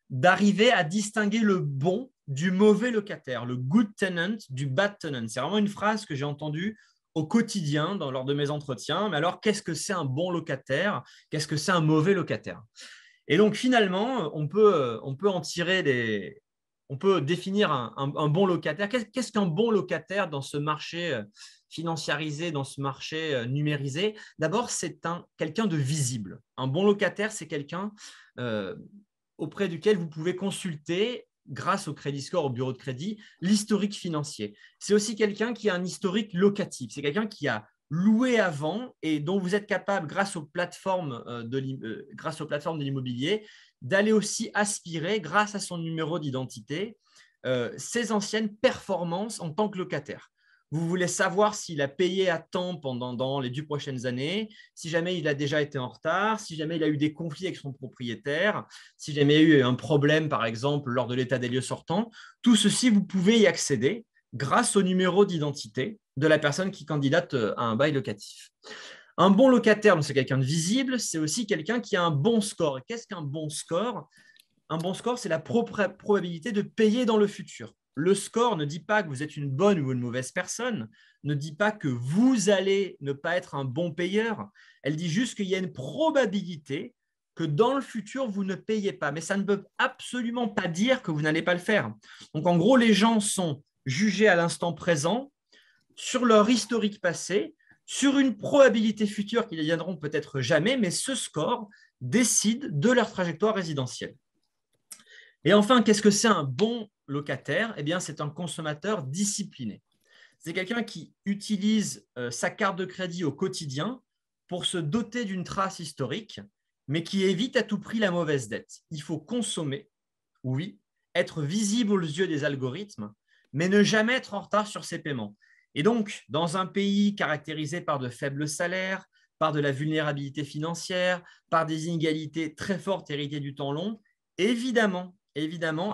d'arriver à distinguer le bon du mauvais locataire, le good tenant du bad tenant. C'est vraiment une phrase que j'ai entendue au quotidien lors de mes entretiens. Mais alors, qu'est-ce que c'est un bon locataire? Qu'est-ce que c'est un mauvais locataire? Et donc, finalement, on peut en tirer on peut définir un bon locataire. Qu'est-ce qu'un bon locataire dans ce marché financiarisé, dans ce marché numérisé? D'abord, c'est quelqu'un de visible. Un bon locataire, c'est quelqu'un auprès duquel vous pouvez consulter, grâce au crédit score, au bureau de crédit, l'historique financier. C'est aussi quelqu'un qui a un historique locatif. C'est quelqu'un qui a loué avant et dont vous êtes capable, grâce aux plateformes de l'immobilier, d'aller aussi aspirer, grâce à son numéro d'identité, ses anciennes performances en tant que locataire. Vous voulez savoir s'il a payé à temps dans les 10 prochaines années, si jamais il a déjà été en retard, si jamais il a eu des conflits avec son propriétaire, si jamais il y a eu un problème, par exemple, lors de l'état des lieux sortant. Tout ceci, vous pouvez y accéder grâce au numéro d'identité de la personne qui candidate à un bail locatif. Un bon locataire, c'est quelqu'un de visible, c'est aussi quelqu'un qui a un bon score. Qu'est-ce qu'un bon score? Un bon score, c'est la probabilité de payer dans le futur. Le score ne dit pas que vous êtes une bonne ou une mauvaise personne, ne dit pas que vous allez ne pas être un bon payeur. Elle dit juste qu'il y a une probabilité que dans le futur, vous ne payez pas. Mais ça ne peut absolument pas dire que vous n'allez pas le faire. Donc, en gros, les gens sont jugés à l'instant présent sur leur historique passé, sur une probabilité future qu'ils ne viendront peut-être jamais, mais ce score décide de leur trajectoire résidentielle. Et enfin, qu'est-ce que c'est un bon locataire? Eh bien, c'est un consommateur discipliné. C'est quelqu'un qui utilise sa carte de crédit au quotidien pour se doter d'une trace historique, mais qui évite à tout prix la mauvaise dette. Il faut consommer, oui, être visible aux yeux des algorithmes, mais ne jamais être en retard sur ses paiements. Et donc, dans un pays caractérisé par de faibles salaires, par de la vulnérabilité financière, par des inégalités très fortes héritées du temps long, évidemment,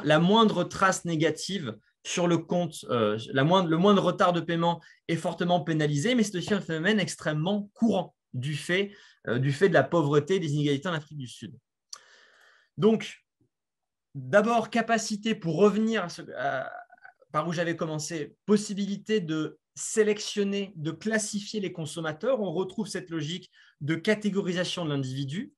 la moindre trace négative sur le compte, le moindre retard de paiement est fortement pénalisé, mais c'est aussi un phénomène extrêmement courant du fait de la pauvreté et des inégalités en Afrique du Sud. Donc, d'abord, capacité, pour revenir par où j'avais commencé, possibilité de sélectionner, de classifier les consommateurs. On retrouve cette logique de catégorisation de l'individu.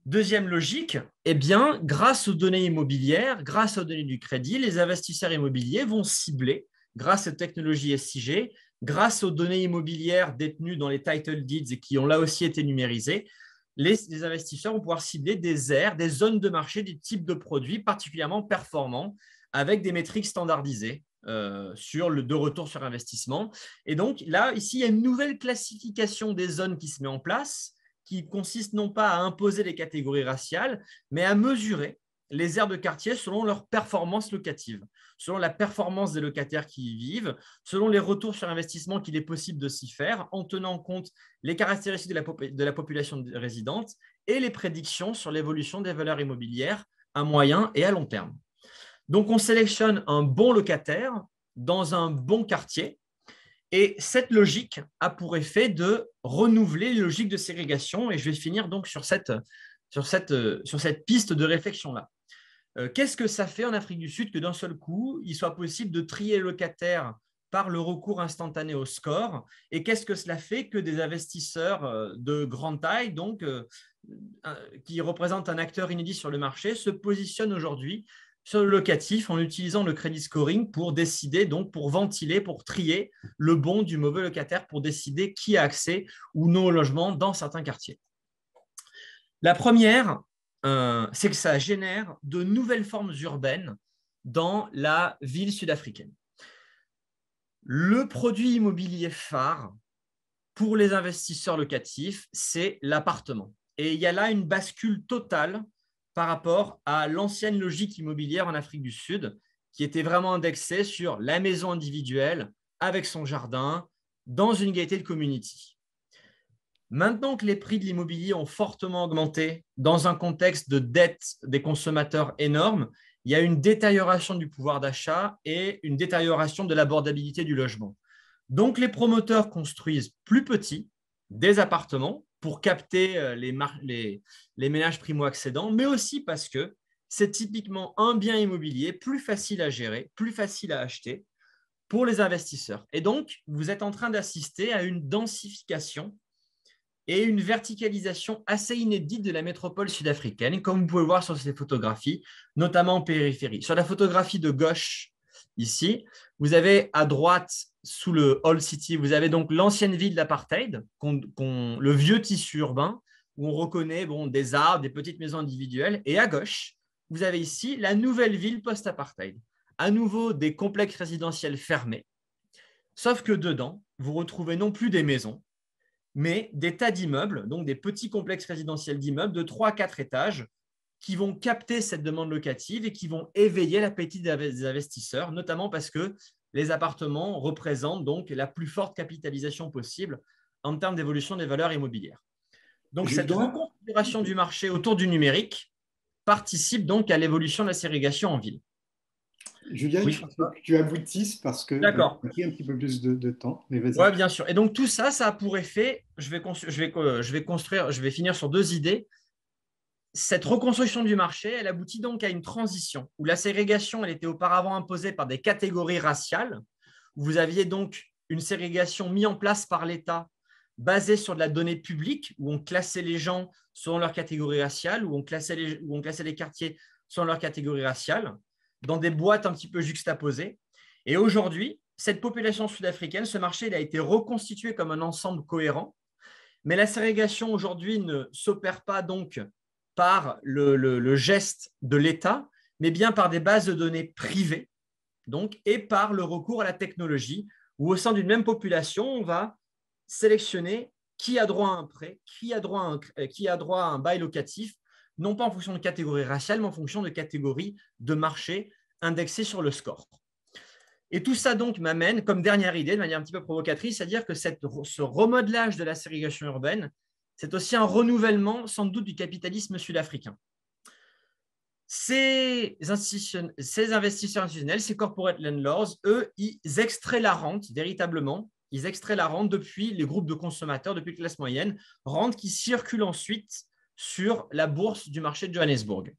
Deuxième logique, eh bien, grâce aux données immobilières, grâce aux données du crédit, les investisseurs immobiliers vont cibler, grâce aux technologies SIG, grâce aux données immobilières détenues dans les title deeds et qui ont là aussi été numérisées, les investisseurs vont pouvoir cibler des aires, des zones de marché, des types de produits particulièrement performants avec des métriques standardisées de retour sur investissement. Et donc là, ici, il y a une nouvelle classification des zones qui se met en place, qui consiste non pas à imposer les catégories raciales, mais à mesurer les aires de quartier selon leur performance locative, selon la performance des locataires qui y vivent, selon les retours sur investissement qu'il est possible de s'y faire, en tenant compte les caractéristiques de la population résidente et les prédictions sur l'évolution des valeurs immobilières à moyen et à long terme. Donc, on sélectionne un bon locataire dans un bon quartier. Et cette logique a pour effet de renouveler les logiques de ségrégation. Et je vais finir donc sur cette piste de réflexion-là. Qu'est-ce que ça fait en Afrique du Sud que d'un seul coup, il soit possible de trier les locataires par le recours instantané au score? Et qu'est-ce que cela fait que des investisseurs de grande taille, donc, qui représentent un acteur inédit sur le marché, se positionnent aujourd'hui sur le locatif en utilisant le credit scoring pour décider, donc pour ventiler, pour trier le bon du mauvais locataire, pour décider qui a accès ou non au logement dans certains quartiers. La première, c'est que ça génère de nouvelles formes urbaines dans la ville sud-africaine. Le produit immobilier phare pour les investisseurs locatifs, c'est l'appartement. Et il y a là une bascule totale par rapport à l'ancienne logique immobilière en Afrique du Sud, qui était vraiment indexée sur la maison individuelle avec son jardin dans une gated community. Maintenant que les prix de l'immobilier ont fortement augmenté dans un contexte de dette des consommateurs énorme, il y a une détérioration du pouvoir d'achat et une détérioration de l'abordabilité du logement. Donc, les promoteurs construisent plus petits, des appartements, pour capter les ménages primo-accédants, mais aussi parce que c'est typiquement un bien immobilier plus facile à gérer, plus facile à acheter pour les investisseurs. Et donc, vous êtes en train d'assister à une densification et une verticalisation assez inédite de la métropole sud-africaine, comme vous pouvez le voir sur ces photographies, notamment en périphérie. Sur la photographie de gauche, ici, vous avez à droite, sous le Old City, vous avez donc l'ancienne ville d'apartheid, le vieux tissu urbain, où on reconnaît des arbres, des petites maisons individuelles. Et à gauche, vous avez ici la nouvelle ville post-apartheid. À nouveau, des complexes résidentiels fermés, sauf que dedans, vous retrouvez non plus des maisons, mais des tas d'immeubles, donc des petits complexes résidentiels d'immeubles de 3 à 4 étages qui vont capter cette demande locative et qui vont éveiller l'appétit des investisseurs, notamment parce que les appartements représentent donc la plus forte capitalisation possible en termes d'évolution des valeurs immobilières. Donc, cette reconfiguration du marché autour du numérique participe donc à l'évolution de la ségrégation en ville. Julien, oui. Il faut que tu aboutisses parce que ça a pris un petit peu plus de temps. Mais vas-y. Oui, bien sûr. Et donc, tout ça, ça a pour effet, je vais finir sur 2 idées. Cette reconstruction du marché, elle aboutit donc à une transition où la ségrégation, elle était auparavant imposée par des catégories raciales. Vous aviez donc une ségrégation mise en place par l'État basée sur de la donnée publique où on classait les gens selon leur catégorie raciale, où on classait les quartiers selon leur catégorie raciale, dans des boîtes un petit peu juxtaposées. Et aujourd'hui, cette population sud-africaine, ce marché, il a été reconstitué comme un ensemble cohérent. Mais la ségrégation aujourd'hui ne s'opère pas donc par le geste de l'État, mais bien par des bases de données privées donc, et par le recours à la technologie, où au sein d'une même population, on va sélectionner qui a droit à un prêt, qui a droit à un bail locatif, non pas en fonction de catégorie raciale, mais en fonction de catégorie de marché indexée sur le score. Et tout ça donc m'amène, comme dernière idée, de manière un petit peu provocatrice, c'est-à-dire que ce remodelage de la ségrégation urbaine, c'est aussi un renouvellement sans doute du capitalisme sud-africain. Ces investisseurs institutionnels, ces corporate landlords, eux, ils extraient la rente véritablement ils extraient la rente depuis les groupes de consommateurs, depuis la classe moyenne, rente qui circule ensuite sur la bourse du marché de Johannesburg.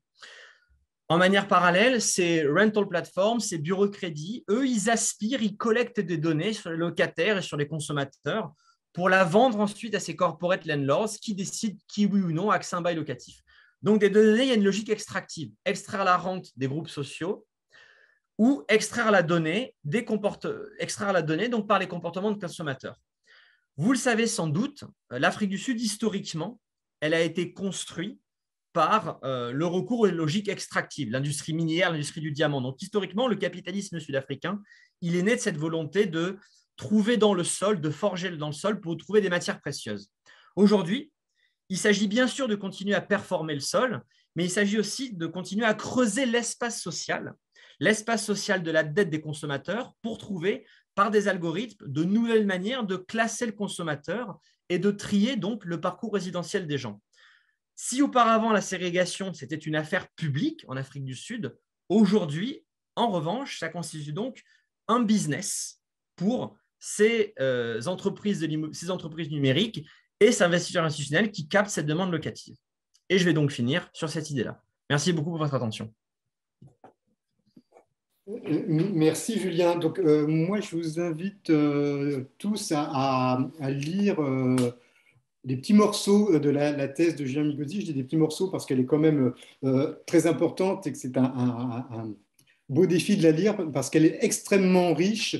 En manière parallèle, ces rental platforms, ces bureaux de crédit, eux, ils aspirent, ils collectent des données sur les locataires et sur les consommateurs pour la vendre ensuite à ces corporate landlords qui décident qui, oui ou non, accède un bail locatif. Donc, des données, il y a une logique extractive. Extraire la rente des groupes sociaux ou extraire la donnée, donc par les comportements de consommateurs. Vous le savez sans doute, l'Afrique du Sud, historiquement, elle a été construite par le recours aux logiques extractives, l'industrie minière, l'industrie du diamant. Donc, historiquement, le capitalisme sud-africain, il est né de cette volonté de trouver dans le sol, de forger dans le sol pour trouver des matières précieuses. Aujourd'hui, il s'agit bien sûr de continuer à performer le sol, mais il s'agit aussi de continuer à creuser l'espace social de la dette des consommateurs pour trouver, par des algorithmes, de nouvelles manières de classer le consommateur et de trier donc le parcours résidentiel des gens. Si auparavant la ségrégation, c'était une affaire publique en Afrique du Sud, aujourd'hui, en revanche, ça constitue donc un business pour ces entreprises numériques et ces investisseurs institutionnels qui captent cette demande locative. Et je vais donc finir sur cette idée-là. Merci beaucoup pour votre attention. Merci Julien. Donc, moi, je vous invite tous à lire des petits morceaux de la thèse de Julien Migosi. Je dis des petits morceaux parce qu'elle est quand même très importante et que c'est un beau défi de la lire parce qu'elle est extrêmement riche.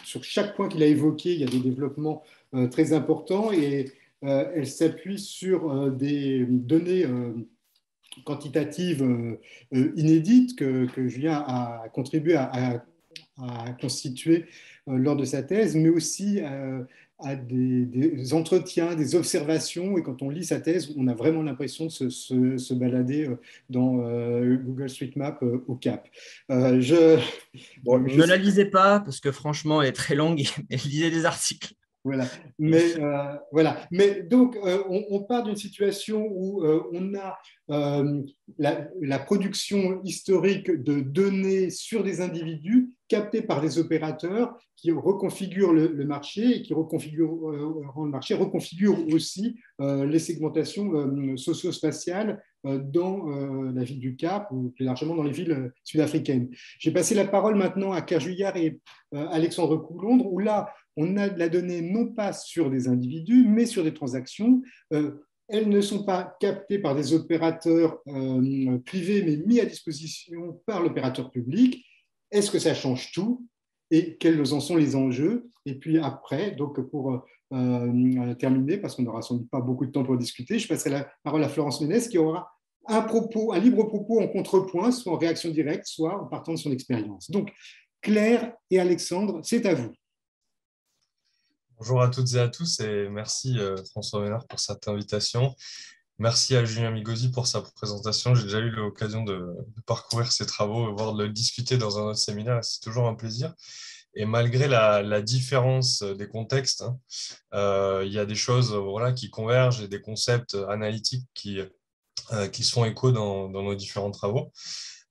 Sur chaque point qu'il a évoqué, il y a des développements très importants et elle s'appuie sur des données quantitatives inédites que Julien a contribué à constituer lors de sa thèse, mais aussi à des entretiens, des observations. Et quand on lit sa thèse, on a vraiment l'impression de se balader dans Google Street Map au Cap. Ne la lisez pas parce que franchement, elle est très longue et lisez des articles. Voilà. Mais donc, on part d'une situation où on a la production historique de données sur des individus captées par des opérateurs qui reconfigurent le marché et qui reconfigurent le marché, reconfigurent aussi les segmentations socio-spatiales dans la ville du Cap ou plus largement dans les villes sud-africaines. J'ai passé la parole maintenant à Claire Juillard et Alexandre Coulondre, où là, on a de la donnée non pas sur des individus, mais sur des transactions. Elles ne sont pas captées par des opérateurs privés, mais mis à disposition par l'opérateur public. Est-ce que ça change tout? Et quels en sont les enjeux? Et puis après, donc pour terminer, parce qu'on n'aura sans doute pas beaucoup de temps pour discuter, je passerai la parole à Florence Ménès qui aura un libre propos en contrepoint, soit en réaction directe, soit en partant de son expérience. Donc, Claire et Alexandre, c'est à vous. Bonjour à toutes et à tous et merci François Ménard pour cette invitation. Merci à Julien Migosi pour sa présentation. J'ai déjà eu l'occasion de parcourir ses travaux, voire de le discuter dans un autre séminaire. C'est toujours un plaisir. Et malgré la différence des contextes, il y a des choses qui convergent et des concepts analytiques qui se font écho dans nos différents travaux.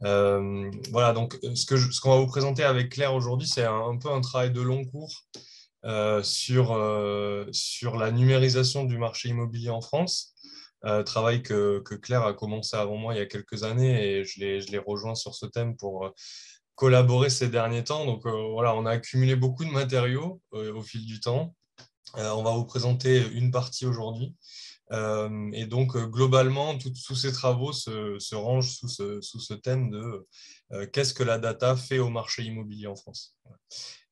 Donc ce qu'on va vous présenter avec Claire aujourd'hui, c'est un peu un travail de long cours sur la numérisation du marché immobilier en France. Travail que Claire a commencé avant moi il y a quelques années et je l'ai rejoint sur ce thème pour collaborer ces derniers temps. Donc on a accumulé beaucoup de matériaux au fil du temps. On va vous présenter une partie aujourd'hui. Et donc globalement, tous ces travaux se rangent sous ce thème de qu'est-ce que la data fait au marché immobilier en France.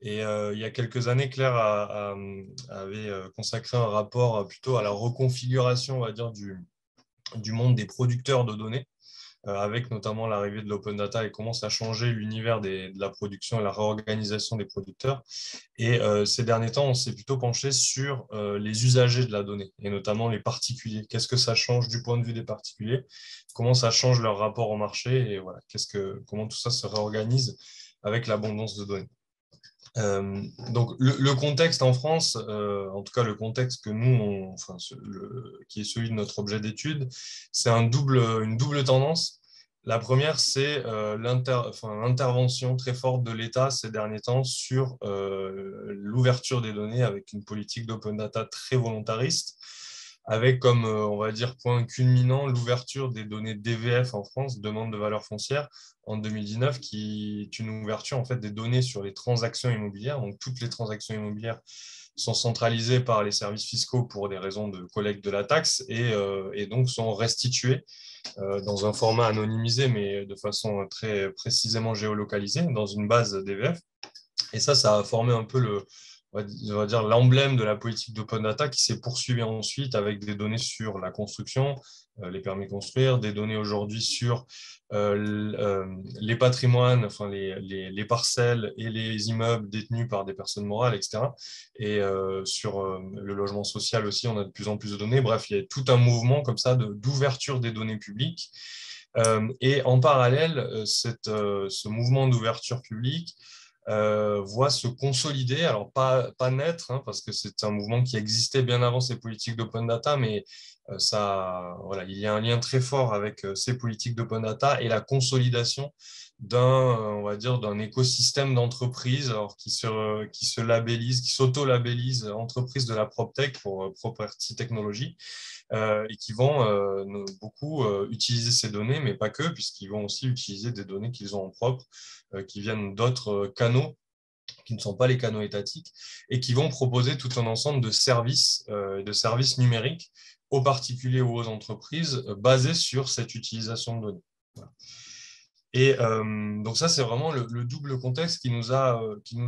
Et il y a quelques années, Claire avait consacré un rapport plutôt à la reconfiguration, on va dire, du monde des producteurs de données, avec notamment l'arrivée de l'open data et comment ça a changé l'univers de la production et la réorganisation des producteurs. Et ces derniers temps, on s'est plutôt penché sur les usagers de la donnée, et notamment les particuliers. Qu'est-ce que ça change du point de vue des particuliers? Comment ça change leur rapport au marché? Et voilà, comment tout ça se réorganise avec l'abondance de données. Donc le contexte en France, en tout cas le contexte que nous, qui est celui de notre objet d'étude, c'est une double tendance. La première, c'est l'intervention très forte de l'État ces derniers temps sur l'ouverture des données avec une politique d'open data très volontariste, avec comme, on va dire, point culminant l'ouverture des données DVF en France, demande de valeur foncière, en 2019, qui est une ouverture en fait, des données sur les transactions immobilières. Donc, toutes les transactions immobilières sont centralisées par les services fiscaux pour des raisons de collecte de la taxe et donc sont restituées dans un format anonymisé, mais de façon très précisément géolocalisée, dans une base DVF. Et ça a formé un peu on va dire l'emblème de la politique d'open data qui s'est poursuivie ensuite avec des données sur la construction, les permis de construire, des données aujourd'hui sur les patrimoines, enfin les parcelles et les immeubles détenus par des personnes morales, etc. Et sur le logement social aussi, on a de plus en plus de données. Bref, il y a tout un mouvement comme ça d'ouverture des données publiques. Et en parallèle, ce mouvement d'ouverture publique voit se consolider, alors pas naître, hein, parce que c'est un mouvement qui existait bien avant ces politiques d'open data, mais voilà, il y a un lien très fort avec ces politiques d'open data et la consolidation on va dire, d'un écosystème d'entreprises qui se labellise, qui s'auto-labellise entreprise de la PropTech pour Property Technology, et qui vont beaucoup utiliser ces données, mais pas que, puisqu'ils vont aussi utiliser des données qu'ils ont en propre, qui viennent d'autres canaux qui ne sont pas les canaux étatiques, et qui vont proposer tout un ensemble de services numériques aux particuliers ou aux entreprises basés sur cette utilisation de données. Voilà. Et donc ça, c'est vraiment le double contexte qui nous a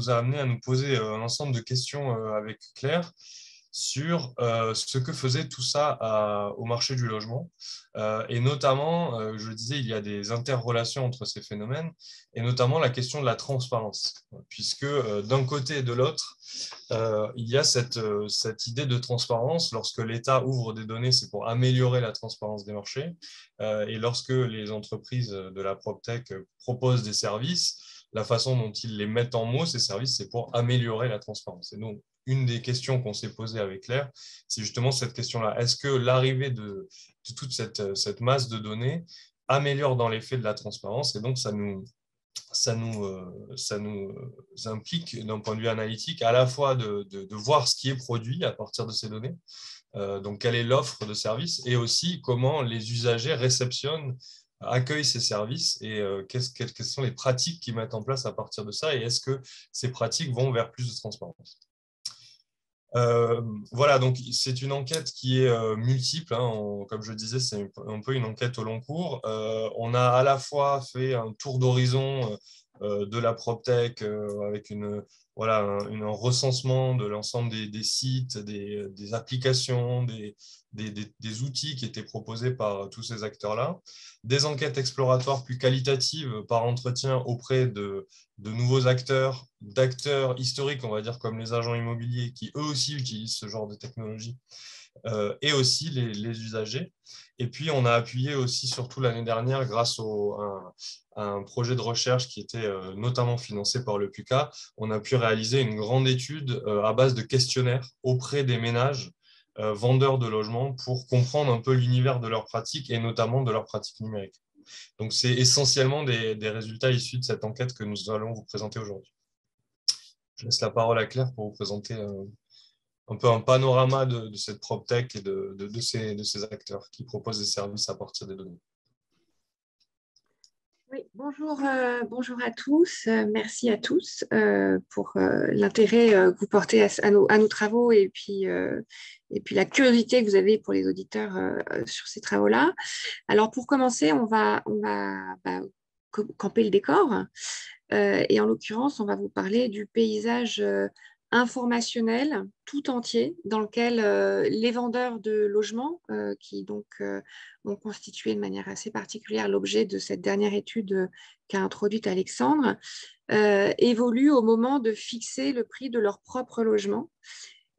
amené à nous poser un ensemble de questions avec Claire sur ce que faisait tout ça au marché du logement. Et notamment, je le disais, il y a des interrelations entre ces phénomènes, et notamment la question de la transparence, puisque d'un côté et de l'autre, il y a cette idée de transparence. Lorsque l'État ouvre des données, c'est pour améliorer la transparence des marchés. Et lorsque les entreprises de la PropTech proposent des services, la façon dont ils les mettent en mots, ces services, c'est pour améliorer la transparence. Et donc, une des questions qu'on s'est posées avec Claire, c'est justement cette question-là. Est-ce que l'arrivée de toute cette masse de données améliore dans les faits de la transparence? Et donc, ça nous implique, d'un point de vue analytique, à la fois de voir ce qui est produit à partir de ces données, donc quelle est l'offre de services, et aussi comment les usagers réceptionnent, accueillent ces services, et quelles sont les pratiques qu'ils mettent en place à partir de ça, et est-ce que ces pratiques vont vers plus de transparence. Voilà, donc c'est une enquête qui est multiple, hein. Comme je disais, c'est un peu une enquête au long cours. On a à la fois fait un tour d'horizon de la PropTech avec voilà, un recensement de l'ensemble des sites, des applications, des outils qui étaient proposés par tous ces acteurs-là, des enquêtes exploratoires plus qualitatives par entretien auprès de nouveaux d'acteurs historiques, on va dire, comme les agents immobiliers, qui eux aussi utilisent ce genre de technologie, et aussi les usagers. Et puis, on a appuyé aussi, surtout l'année dernière, grâce à un projet de recherche qui était notamment financé par le PUCA, on a pu réaliser une grande étude à base de questionnaires auprès des ménages vendeurs de logements pour comprendre un peu l'univers de leurs pratiques et notamment de leurs pratiques numériques. Donc, c'est essentiellement des résultats issus de cette enquête que nous allons vous présenter aujourd'hui. Je laisse la parole à Claire pour vous présenter un peu un panorama de cette PropTech et de ces acteurs qui proposent des services à partir des données. Oui, bonjour à tous. Merci à tous pour l'intérêt que vous portez à nos travaux et puis la curiosité que vous avez pour les auditeurs sur ces travaux-là. Alors, pour commencer, on va camper le décor. Et en l'occurrence, on va vous parler du paysage informationnel tout entier dans lequel les vendeurs de logements, qui donc ont constitué de manière assez particulière l'objet de cette dernière étude qu'a introduite Alexandre, évoluent au moment de fixer le prix de leur propre logement.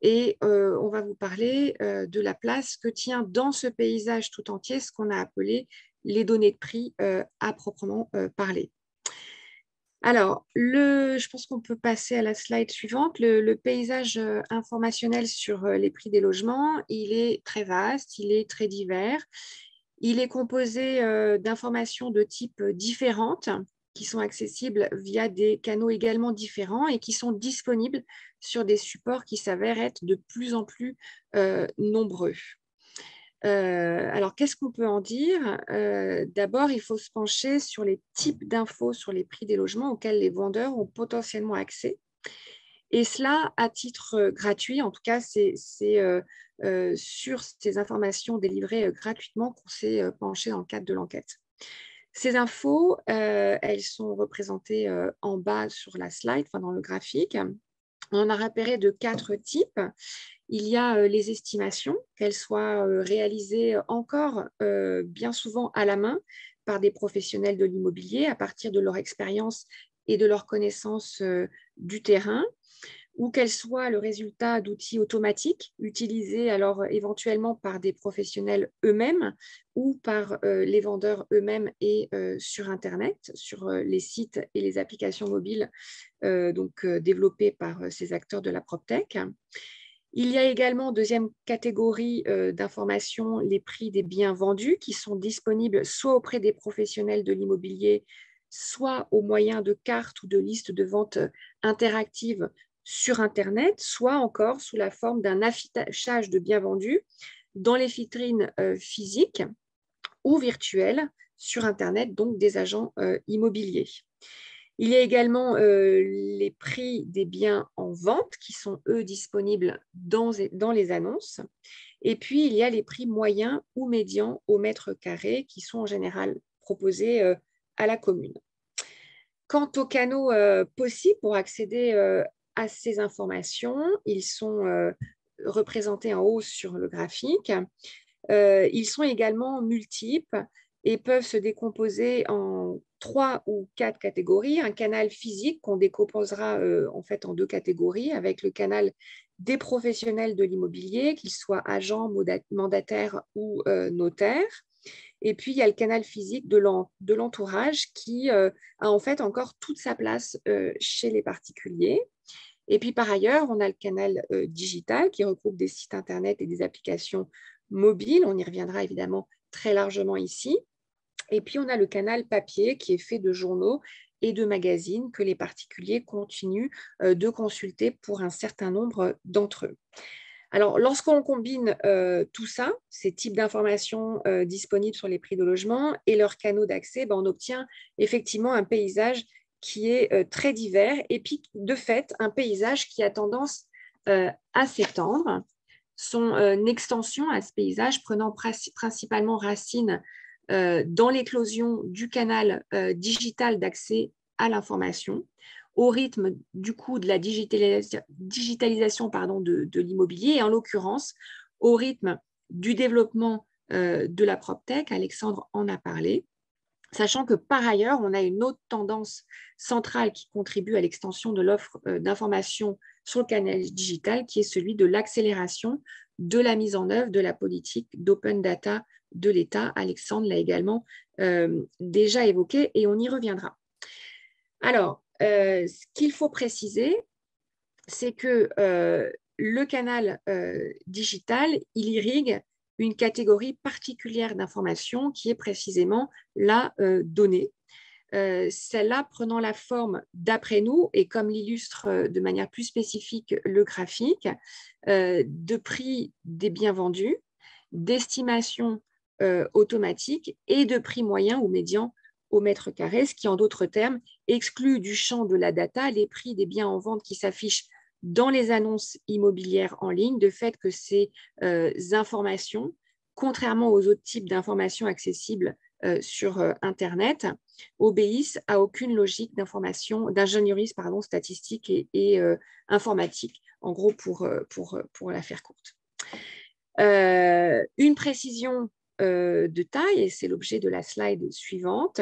Et on va vous parler de la place que tient dans ce paysage tout entier ce qu'on a appelé les données de prix à proprement parler. Alors, je pense qu'on peut passer à la slide suivante. Le paysage informationnel sur les prix des logements, il est très vaste, il est très divers. Il est composé d'informations de type différentes qui sont accessibles via des canaux également différents et qui sont disponibles sur des supports qui s'avèrent être de plus en plus nombreux. Alors, qu'est-ce qu'on peut en dire? D'abord, il faut se pencher sur les types d'infos sur les prix des logements auxquels les vendeurs ont potentiellement accès. Et cela à titre gratuit, en tout cas, c'est sur ces informations délivrées gratuitement qu'on s'est penché dans le cadre de l'enquête. Ces infos, elles sont représentées en bas sur la slide, enfin dans le graphique. On en a repéré de 4 types. Il y a les estimations, qu'elles soient réalisées encore bien souvent à la main par des professionnels de l'immobilier à partir de leur expérience et de leur connaissance du terrain, ou qu'elles soient le résultat d'outils automatiques utilisés alors éventuellement par des professionnels eux-mêmes ou par les vendeurs eux-mêmes et sur Internet, sur les sites et les applications mobiles développées par ces acteurs de la PropTech. Il y a également, deuxième catégorie d'informations, les prix des biens vendus qui sont disponibles soit auprès des professionnels de l'immobilier, soit au moyen de cartes ou de listes de vente interactives sur Internet, soit encore sous la forme d'un affichage de biens vendus dans les vitrines physiques ou virtuelles sur Internet, donc des agents immobiliers. Il y a également les prix des biens en vente qui sont, eux, disponibles dans les annonces. Et puis, il y a les prix moyens ou médians au mètre carré qui sont en général proposés à la commune. Quant aux canaux possibles pour accéder à ces informations, ils sont représentés en haut sur le graphique. Ils sont également multiples et peuvent se décomposer en 3 ou 4 catégories. Un canal physique qu'on décomposera en fait en 2 catégories, avec le canal des professionnels de l'immobilier, qu'ils soient agents, mandataires ou notaires. Et puis, il y a le canal physique de l'entourage qui a en fait encore toute sa place chez les particuliers. Et puis, par ailleurs, on a le canal digital qui regroupe des sites Internet et des applications mobiles. On y reviendra évidemment très largement ici. Et puis, on a le canal papier qui est fait de journaux et de magazines que les particuliers continuent de consulter pour un certain nombre d'entre eux. Alors, lorsqu'on combine tout ça, ces types d'informations disponibles sur les prix de logement et leurs canaux d'accès, on obtient effectivement un paysage qui est très divers et puis, de fait, un paysage qui a tendance à s'étendre. Son extension à ce paysage prenant principalement racine dans l'éclosion du canal digital d'accès à l'information, au rythme du coup de la digitalisation de l'immobilier et en l'occurrence au rythme du développement de la PropTech. Alexandre en a parlé, sachant que par ailleurs, on a une autre tendance centrale qui contribue à l'extension de l'offre d'information sur le canal digital, qui est celui de l'accélération de la mise en œuvre de la politique d'open data de l'État. Alexandre l'a également déjà évoqué et on y reviendra. Alors, ce qu'il faut préciser, c'est que le canal digital, il irrigue une catégorie particulière d'informations qui est précisément la donnée. Celle-là prenant la forme, d'après nous, et comme l'illustre de manière plus spécifique le graphique, de prix des biens vendus, d'estimation automatique et de prix moyen ou médian au mètre carré, ce qui, en d'autres termes, exclut du champ de la data les prix des biens en vente qui s'affichent dans les annonces immobilières en ligne, de fait que ces informations, contrairement aux autres types d'informations accessibles sur Internet, obéissent à aucune logique d'ingénierie statistique et informatique, en gros pour la faire courte. Une précision de taille, et c'est l'objet de la slide suivante,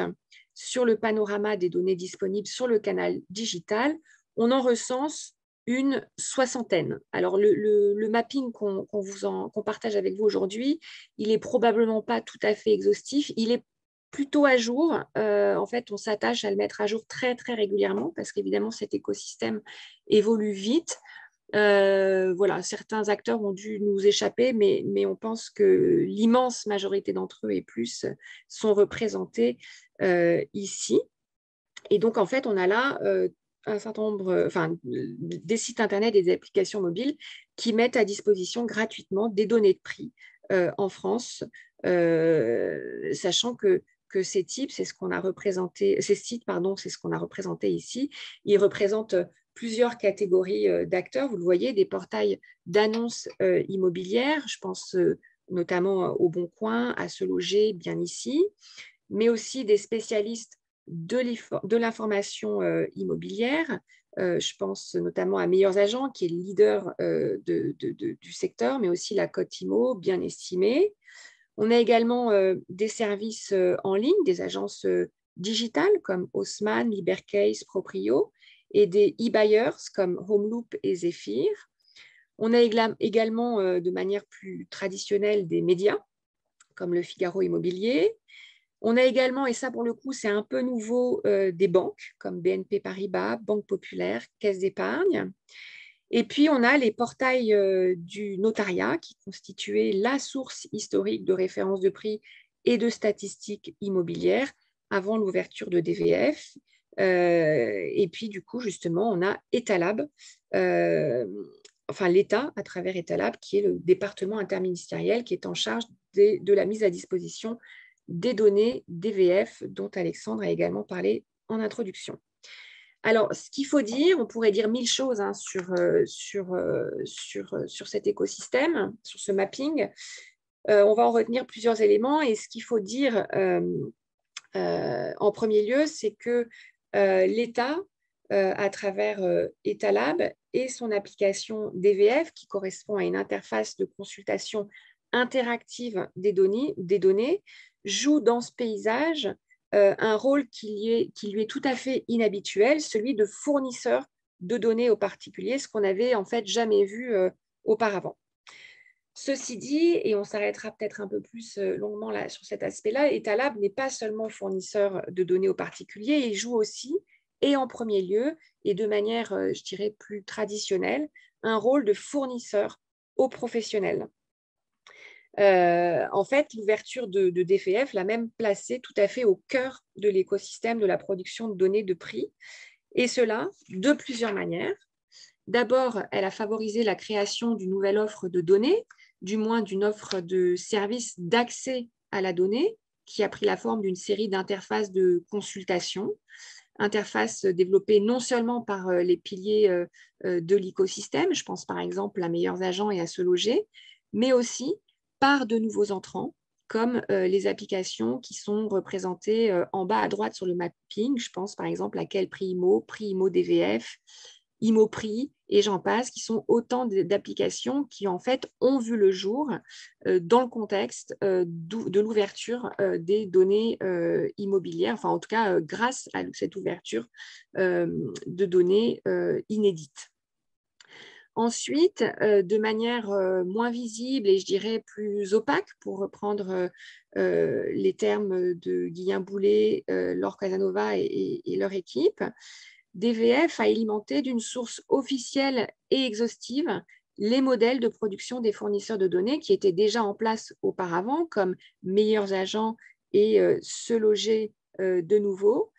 sur le panorama des données disponibles sur le canal digital, on en recense une soixantaine. Alors, le mapping qu'on partage avec vous aujourd'hui, il n'est probablement pas tout à fait exhaustif, il est plutôt à jour. En fait, on s'attache à le mettre à jour très, très régulièrement parce qu'évidemment, cet écosystème évolue vite. Voilà, certains acteurs ont dû nous échapper, mais on pense que l'immense majorité d'entre eux et plus sont représentés ici. Et donc, en fait, on a là un certain nombre, des sites Internet et des applications mobiles qui mettent à disposition gratuitement des données de prix en France, sachant que ces types, c'est ce qu'on a représenté, ces sites, pardon, c'est ce qu'on a représenté ici. Ils représentent plusieurs catégories d'acteurs. Vous le voyez, des portails d'annonces immobilières, je pense notamment au Bon Coin, à Se Loger, Bien Ici, mais aussi des spécialistes de l'information immobilière. Je pense notamment à Meilleurs Agents, qui est le leader du secteur, mais aussi la Cote Immo, bien estimée. On a également des services en ligne, des agences digitales comme Haussmann, Libercase, Proprio, et des e-buyers comme Homeloop et Zephyr. On a également, de manière plus traditionnelle, des médias comme Le Figaro Immobilier. On a également, et ça pour le coup c'est un peu nouveau, des banques comme BNP Paribas, Banque Populaire, Caisse d'épargne. Et puis on a les portails du notariat qui constituaient la source historique de référence de prix et de statistiques immobilières avant l'ouverture de DVF. Et puis du coup justement on a Etalab, l'État à travers Etalab qui est le département interministériel qui est en charge de la mise à disposition des données DVF dont Alexandre a également parlé en introduction. Alors, ce qu'il faut dire, on pourrait dire 1000 choses sur cet écosystème, sur ce mapping. On va en retenir plusieurs éléments et ce qu'il faut dire en premier lieu, c'est que l'État, à travers Etalab et son application DVF, qui correspond à une interface de consultation interactive des données, joue dans ce paysage un rôle qui lui est tout à fait inhabituel, celui de fournisseur de données aux particuliers, ce qu'on n'avait en fait jamais vu auparavant. Ceci dit, et on s'arrêtera peut-être un peu plus longuement là, sur cet aspect-là, Etalab n'est pas seulement fournisseur de données aux particuliers, il joue aussi, et en premier lieu, et de manière, je dirais, plus traditionnelle, un rôle de fournisseur aux professionnels. En fait, l'ouverture de DVF l'a même placé tout à fait au cœur de l'écosystème de la production de données de prix, et cela de plusieurs manières. D'abord, elle a favorisé la création d'une nouvelle offre de données, du moins d'une offre de services d'accès à la donnée, qui a pris la forme d'une série d'interfaces de consultation, interfaces développées non seulement par les piliers de l'écosystème, je pense par exemple à Meilleurs Agents et à Se Loger, mais aussi par de nouveaux entrants, comme les applications qui sont représentées en bas à droite sur le mapping. Je pense par exemple à Quel Prix Immo DVF, Immoprix et j'en passe, qui sont autant d'applications qui en fait ont vu le jour dans le contexte de l'ouverture des données immobilières, enfin en tout cas grâce à cette ouverture de données inédites. Ensuite, de manière moins visible et je dirais plus opaque, pour reprendre les termes de Guillain Boulet, Laure Casanova et leur équipe, DVF a alimenté d'une source officielle et exhaustive les modèles de production des fournisseurs de données qui étaient déjà en place auparavant, comme Meilleurs Agents et Se Loger de nouveau.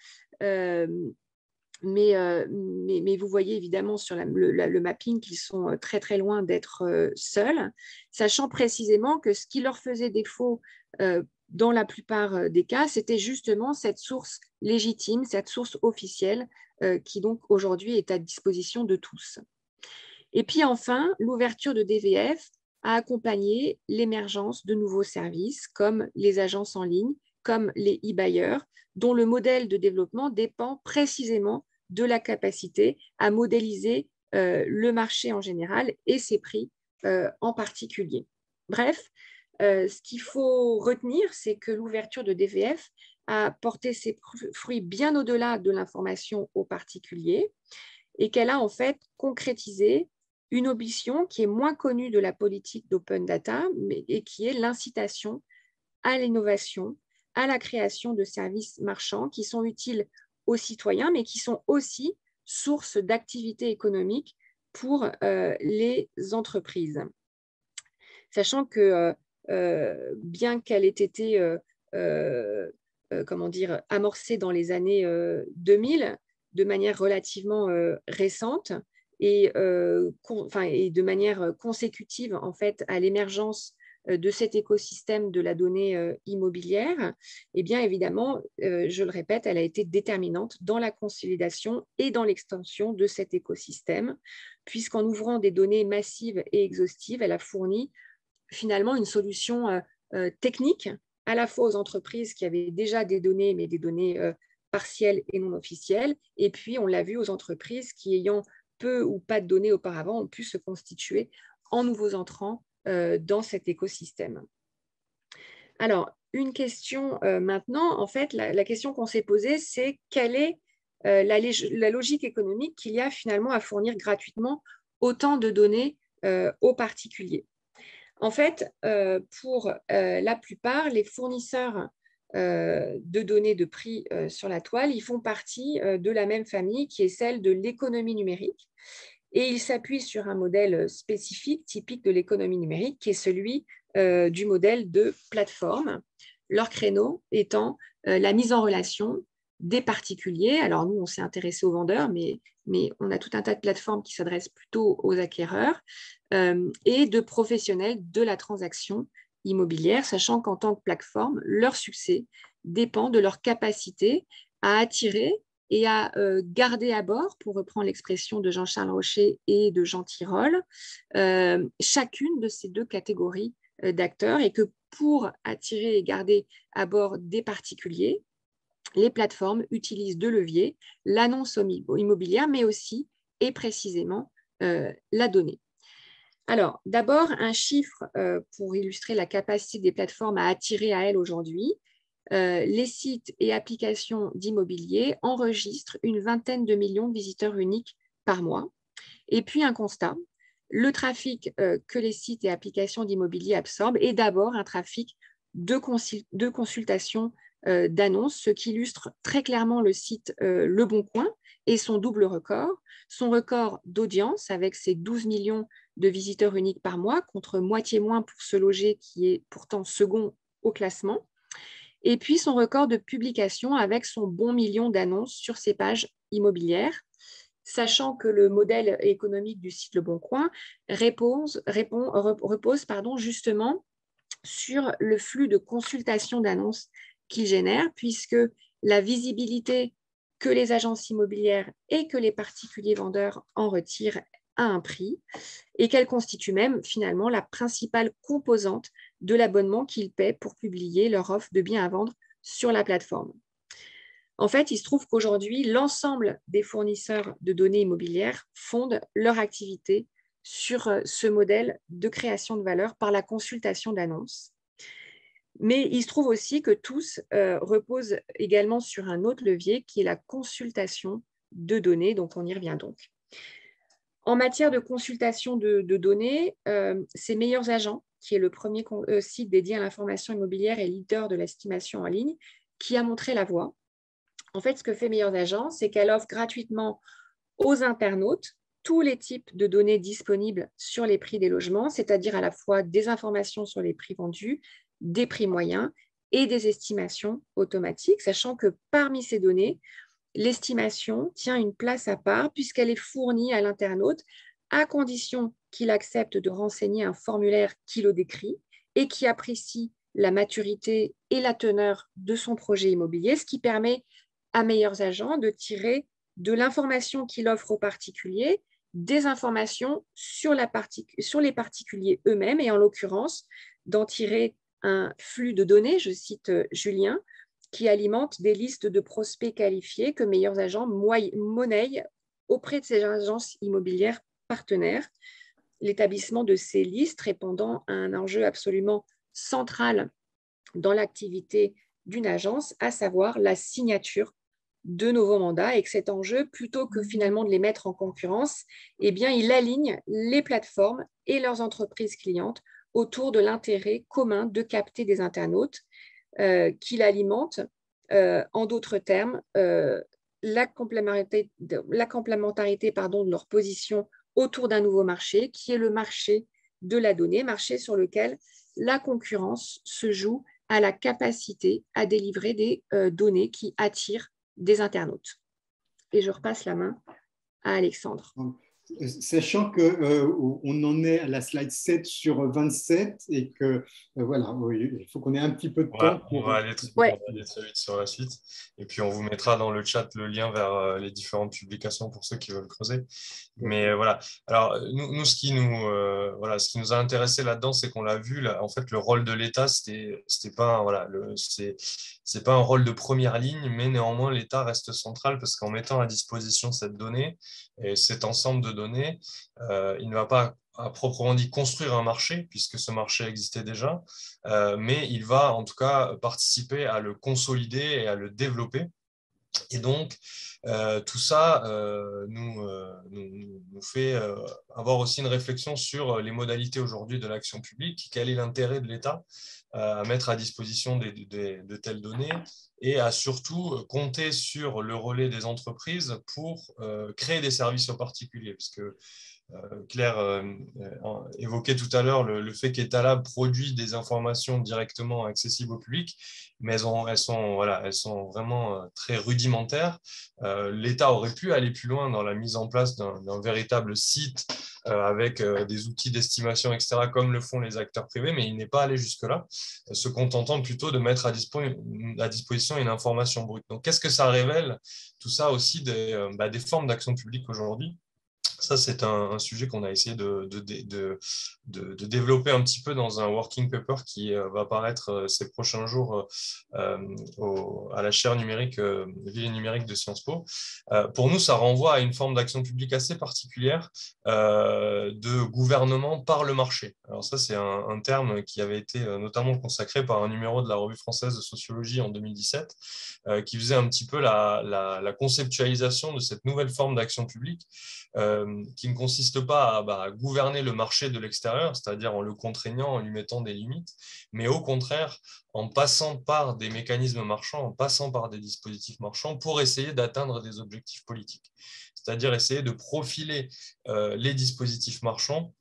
Mais vous voyez évidemment sur le mapping qu'ils sont très très loin d'être seuls, sachant précisément que ce qui leur faisait défaut dans la plupart des cas, c'était justement cette source légitime, cette source officielle qui donc aujourd'hui est à disposition de tous. Et puis enfin, l'ouverture de DVF a accompagné l'émergence de nouveaux services comme les agences en ligne, comme les e-buyers, dont le modèle de développement dépend précisément de la capacité à modéliser le marché en général et ses prix en particulier. Bref, ce qu'il faut retenir, c'est que l'ouverture de DVF a porté ses fruits bien au-delà de l'information aux particuliers et qu'elle a en fait concrétisé une ambition qui est moins connue de la politique d'open data, et qui est l'incitation à l'innovation, à la création de services marchands qui sont utiles aux citoyens, mais qui sont aussi source d'activité économique pour les entreprises. Sachant que bien qu'elle ait été amorcée dans les années 2000 de manière relativement récente et de manière consécutive en fait à l'émergence de cet écosystème de la donnée immobilière, eh bien évidemment, je le répète, elle a été déterminante dans la consolidation et dans l'extension de cet écosystème, puisqu'en ouvrant des données massives et exhaustives, elle a fourni finalement une solution technique à la fois aux entreprises qui avaient déjà des données, mais des données partielles et non officielles, et puis on l'a vu aux entreprises qui, ayant peu ou pas de données auparavant, ont pu se constituer en nouveaux entrants dans cet écosystème. Alors, une question maintenant, en fait, la question qu'on s'est posée, c'est quelle est la logique économique qu'il y a finalement à fournir gratuitement autant de données aux particuliers. En fait, pour la plupart, les fournisseurs de données de prix sur la toile, ils font partie de la même famille qui est celle de l'économie numérique. Et ils s'appuient sur un modèle spécifique, typique de l'économie numérique, qui est celui du modèle de plateforme, leur créneau étant la mise en relation des particuliers. Alors nous, on s'est intéressé aux vendeurs, mais on a tout un tas de plateformes qui s'adressent plutôt aux acquéreurs et de professionnels de la transaction immobilière, sachant qu'en tant que plateforme, leur succès dépend de leur capacité à attirer et à garder à bord, pour reprendre l'expression de Jean-Charles Rocher et de Jean Tirole, chacune de ces deux catégories d'acteurs, et que pour attirer et garder à bord des particuliers, les plateformes utilisent deux leviers, l'annonce immobilière, mais aussi et précisément la donnée. Alors, d'abord, un chiffre pour illustrer la capacité des plateformes à attirer à elles aujourd'hui. Les sites et applications d'immobilier enregistrent une vingtaine de millions de visiteurs uniques par mois. Et puis un constat, le trafic que les sites et applications d'immobilier absorbent est d'abord un trafic de consultation d'annonces, ce qui illustre très clairement le site Le Bon Coin et son double record, son record d'audience avec ses 12 millions de visiteurs uniques par mois, contre moitié moins pour Se Loger qui est pourtant second au classement, et puis son record de publication avec son bon million d'annonces sur ses pages immobilières, sachant que le modèle économique du site Le Bon Coin repose justement sur le flux de consultation d'annonces qu'il génère, puisque la visibilité que les agences immobilières et que les particuliers vendeurs en retirent à un prix, et qu'elle constitue même finalement la principale composante de l'abonnement qu'ils paient pour publier leur offre de biens à vendre sur la plateforme. En fait, il se trouve qu'aujourd'hui, l'ensemble des fournisseurs de données immobilières fondent leur activité sur ce modèle de création de valeur par la consultation d'annonces. Mais il se trouve aussi que tous reposent également sur un autre levier qui est la consultation de données, donc on y revient donc. En matière de consultation de données, c'est Meilleurs Agents, qui est le premier site dédié à l'information immobilière et leader de l'estimation en ligne, qui a montré la voie. En fait, ce que fait Meilleurs Agents, c'est qu'elle offre gratuitement aux internautes tous les types de données disponibles sur les prix des logements, c'est-à-dire à la fois des informations sur les prix vendus, des prix moyens et des estimations automatiques, sachant que parmi ces données, l'estimation tient une place à part puisqu'elle est fournie à l'internaute à condition qu'il accepte de renseigner un formulaire qui le décrit et qui apprécie la maturité et la teneur de son projet immobilier, ce qui permet à Meilleurs Agents de tirer de l'information qu'il offre aux particuliers des informations sur les particuliers eux-mêmes et en l'occurrence d'en tirer un flux de données, je cite Julien, qui alimente des listes de prospects qualifiés que Meilleurs Agents monnaient auprès de ces agences immobilières partenaires. L'établissement de ces listes répondant à un enjeu absolument central dans l'activité d'une agence, à savoir la signature de nouveaux mandats, et que cet enjeu, plutôt que finalement de les mettre en concurrence, eh bien, il aligne les plateformes et leurs entreprises clientes autour de l'intérêt commun de capter des internautes qui l'alimentent, en d'autres termes, la complémentarité de leur position autour d'un nouveau marché, qui est le marché de la donnée, marché sur lequel la concurrence se joue à la capacité à délivrer des données qui attirent des internautes. Et je repasse la main à Alexandre. Sachant qu'on en est à la slide 7 sur 27 et que voilà, il faut qu'on ait un petit peu de temps. On va aller très vite sur la suite. Et puis, on vous mettra dans le chat le lien vers les différentes publications pour ceux qui veulent creuser. Mais voilà. Alors, nous ce qui nous a intéressé là-dedans, c'est qu'on l'a vu, là, en fait, le rôle de l'État, c'était pas, c'est pas un rôle de première ligne, mais néanmoins, l'État reste central parce qu'en mettant à disposition cette donnée et cet ensemble de données, il ne va pas à proprement dit construire un marché, puisque ce marché existait déjà, mais il va en tout cas participer à le consolider et à le développer. Et donc, tout ça nous fait avoir aussi une réflexion sur les modalités aujourd'hui de l'action publique, quel est l'intérêt de l'État à mettre à disposition de telles données et à surtout compter sur le relais des entreprises pour créer des services aux particuliers, parce que Claire évoquait tout à l'heure le fait qu'Etalab produit des informations directement accessibles au public, mais elles sont vraiment très rudimentaires. L'État aurait pu aller plus loin dans la mise en place d'un véritable site avec des outils d'estimation, etc., comme le font les acteurs privés, mais il n'est pas allé jusque-là, se contentant plutôt de mettre à disposition une information brute. Donc, qu'est-ce que ça révèle? Tout ça aussi des formes d'action publique aujourd'hui. Ça, c'est un sujet qu'on a essayé de développer un petit peu dans un working paper qui va apparaître ces prochains jours à la chaire numérique, Vie et numérique de Sciences Po. Pour nous, ça renvoie à une forme d'action publique assez particulière de gouvernement par le marché. Alors ça, c'est un terme qui avait été notamment consacré par un numéro de la Revue française de sociologie en 2017, qui faisait un petit peu la conceptualisation de cette nouvelle forme d'action publique, qui ne consiste pas à gouverner le marché de l'extérieur, c'est-à-dire en le contraignant, en lui mettant des limites, mais au contraire, en passant par des mécanismes marchands, en passant par des dispositifs marchands pour essayer d'atteindre des objectifs politiques. C'est-à-dire essayer de profiler les dispositifs marchands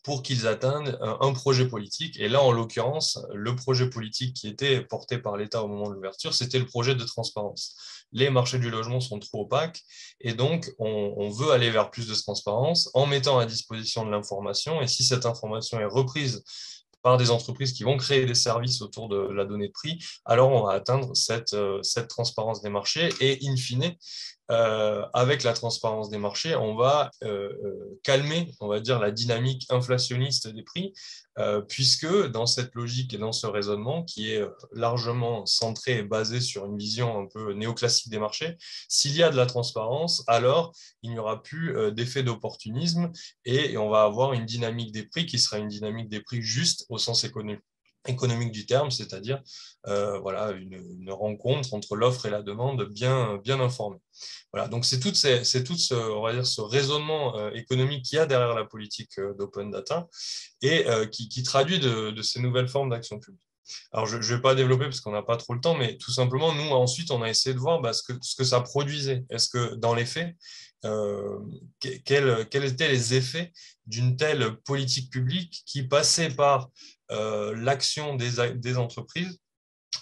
pour qu'ils atteignent un projet politique. Et là, en l'occurrence, le projet politique qui était porté par l'État au moment de l'ouverture, c'était le projet de transparence. Les marchés du logement sont trop opaques et donc on veut aller vers plus de transparence en mettant à disposition de l'information. Et si cette information est reprise par des entreprises qui vont créer des services autour de la donnée de prix, alors on va atteindre cette transparence des marchés et in fine, avec la transparence des marchés, on va calmer, on va dire, la dynamique inflationniste des prix, puisque dans cette logique et dans ce raisonnement qui est largement centré et basé sur une vision un peu néoclassique des marchés, s'il y a de la transparence, alors il n'y aura plus d'effet d'opportunisme et on va avoir une dynamique des prix qui sera une dynamique des prix juste au sens économique du terme, c'est-à-dire une rencontre entre l'offre et la demande bien informée. Voilà, donc c'est tout on va dire, ce raisonnement économique qu'il y a derrière la politique d'open data et qui traduit de ces nouvelles formes d'action publique. Alors, je ne vais pas développer parce qu'on n'a pas trop le temps, mais tout simplement, nous, ensuite, on a essayé de voir ce que ça produisait. Est-ce que, dans les faits, quels étaient les effets d'une telle politique publique qui passait par l'action des entreprises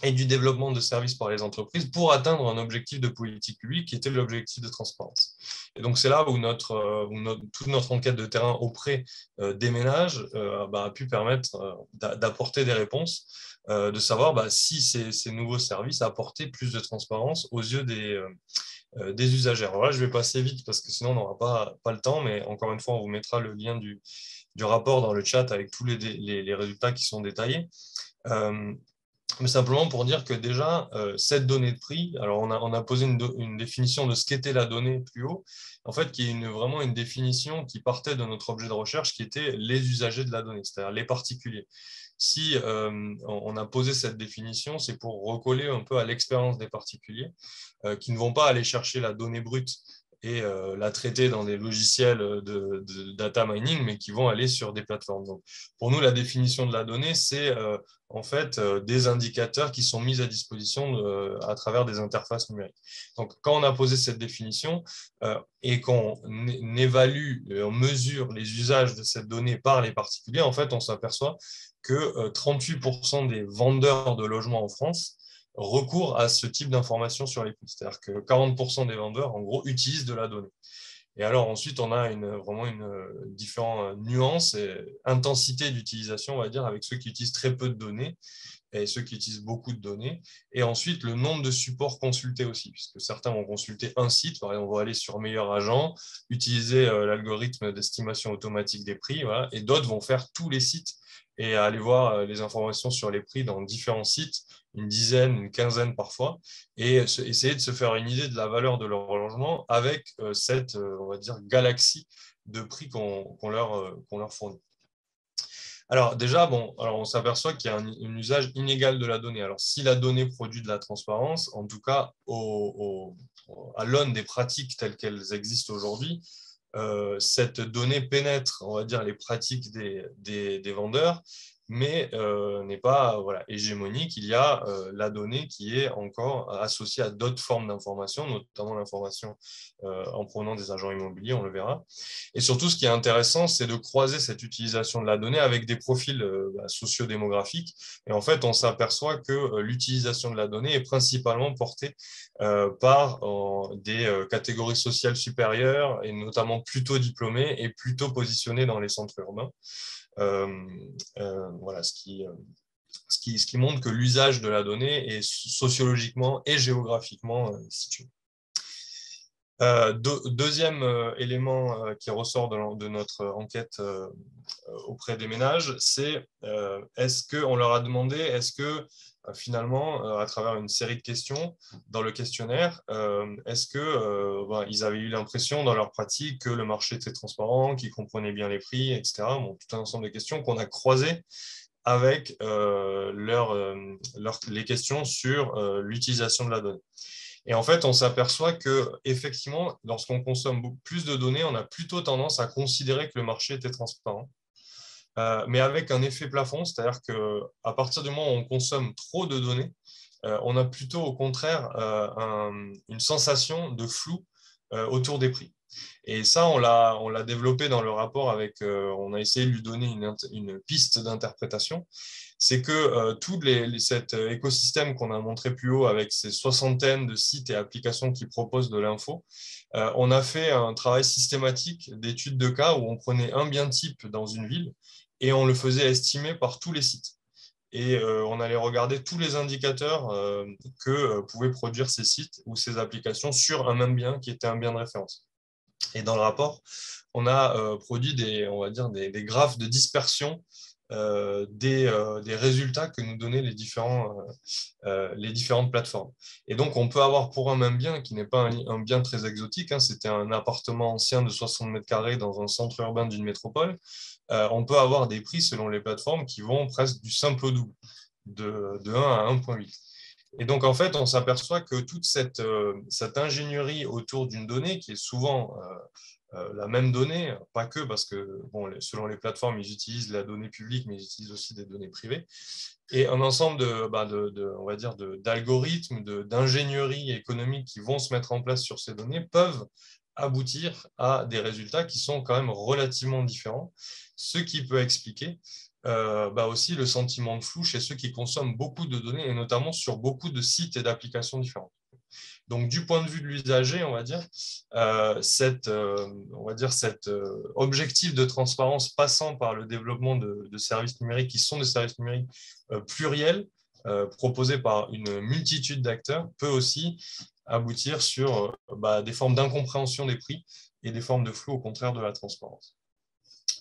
et du développement de services par les entreprises pour atteindre un objectif de politique publique qui était l'objectif de transparence. Et donc, c'est là où toute notre enquête de terrain auprès des ménages a pu permettre d'apporter des réponses, de savoir si ces nouveaux services apportaient plus de transparence aux yeux des usagers. Alors là, je vais passer vite parce que sinon, on n'aura pas le temps, mais encore une fois, on vous mettra le lien du rapport dans le chat avec tous les résultats qui sont détaillés. Mais simplement pour dire que déjà, cette donnée de prix, alors on a posé une définition de ce qu'était la donnée plus haut, en fait, qui est vraiment une définition qui partait de notre objet de recherche, qui était les usagers de la donnée, c'est-à-dire les particuliers. Si on a posé cette définition, c'est pour recoller un peu à l'expérience des particuliers qui ne vont pas aller chercher la donnée brute et la traiter dans des logiciels de data mining, mais qui vont aller sur des plateformes. Donc, pour nous, la définition de la donnée, c'est en fait des indicateurs qui sont mis à disposition à travers des interfaces numériques. Donc, quand on a posé cette définition et qu'on évalue, on mesure les usages de cette donnée par les particuliers, en fait, on s'aperçoit que 38% des vendeurs de logements en France recours à ce type d'informations sur les prix. C'est-à-dire que 40% des vendeurs, en gros, utilisent de la donnée. Et alors ensuite, on a vraiment différentes nuances et intensité d'utilisation, on va dire, avec ceux qui utilisent très peu de données et ceux qui utilisent beaucoup de données. Et ensuite, le nombre de supports consultés aussi, puisque certains vont consulter un site, par exemple, on va aller sur Meilleur Agent, utiliser l'algorithme d'estimation automatique des prix, voilà, et d'autres vont faire tous les sites et aller voir les informations sur les prix dans différents sites, une dizaine, une quinzaine parfois, et essayer de se faire une idée de la valeur de leur logement avec cette, on va dire, galaxie de prix qu'on leur fournit. Alors déjà, on s'aperçoit qu'il y a un usage inégal de la donnée. Alors si la donnée produit de la transparence, en tout cas à l'aune des pratiques telles qu'elles existent aujourd'hui, cette donnée pénètre, on va dire, les pratiques des vendeurs, mais n'est pas hégémonique. Il y a la donnée qui est encore associée à d'autres formes d'information, notamment l'information en provenant des agents immobiliers, on le verra. Et surtout, ce qui est intéressant, c'est de croiser cette utilisation de la donnée avec des profils sociodémographiques. Et en fait, on s'aperçoit que l'utilisation de la donnée est principalement portée par des catégories sociales supérieures, et notamment plutôt diplômées et plutôt positionnées dans les centres urbains. Voilà, ce qui montre que l'usage de la donnée est sociologiquement et géographiquement situé. Deuxième élément qui ressort de notre enquête auprès des ménages, c'est est-ce qu'on leur a demandé, est-ce que finalement, à travers une série de questions dans le questionnaire, est-ce qu'ils avaient eu l'impression dans leur pratique que le marché était transparent, qu'ils comprenaient bien les prix, etc. Tout un ensemble de questions qu'on a croisées avec les questions sur l'utilisation de la donnée. Et en fait, on s'aperçoit qu'effectivement, lorsqu'on consomme plus de données, on a plutôt tendance à considérer que le marché était transparent. Mais avec un effet plafond, c'est-à-dire qu'à partir du moment où on consomme trop de données, on a plutôt au contraire une sensation de flou autour des prix. Et ça, on l'a développé dans le rapport on a essayé de lui donner une piste d'interprétation. C'est que tout cet écosystème qu'on a montré plus haut avec ces soixantaines de sites et applications qui proposent de l'info, on a fait un travail systématique d'études de cas où on prenait un bien type dans une ville et on le faisait estimer par tous les sites. Et on allait regarder tous les indicateurs que pouvaient produire ces sites ou ces applications sur un même bien qui était un bien de référence. Et dans le rapport, on a produit on va dire des graphes de dispersion des résultats que nous donnaient les différentes plateformes. Et donc, on peut avoir pour un même bien, qui n'est pas un bien très exotique, hein, c'était un appartement ancien de 60 mètres carrés dans un centre urbain d'une métropole, on peut avoir des prix selon les plateformes qui vont presque du simple au double, de 1 à 1,8. Et donc, en fait, on s'aperçoit que toute cette ingénierie autour d'une donnée qui est souvent la même donnée, pas que parce que selon les plateformes, ils utilisent la donnée publique, mais ils utilisent aussi des données privées, et un ensemble on va dire d'algorithmes, d'ingénierie économique qui vont se mettre en place sur ces données peuvent aboutir à des résultats qui sont quand même relativement différents, ce qui peut expliquer aussi le sentiment de flou chez ceux qui consomment beaucoup de données, et notamment sur beaucoup de sites et d'applications différentes. Donc, du point de vue de l'usager, on va dire, cet objectif de transparence passant par le développement de services numériques qui sont des services numériques pluriels, proposés par une multitude d'acteurs, peut aussi aboutir sur des formes d'incompréhension des prix et des formes de flou, au contraire de la transparence.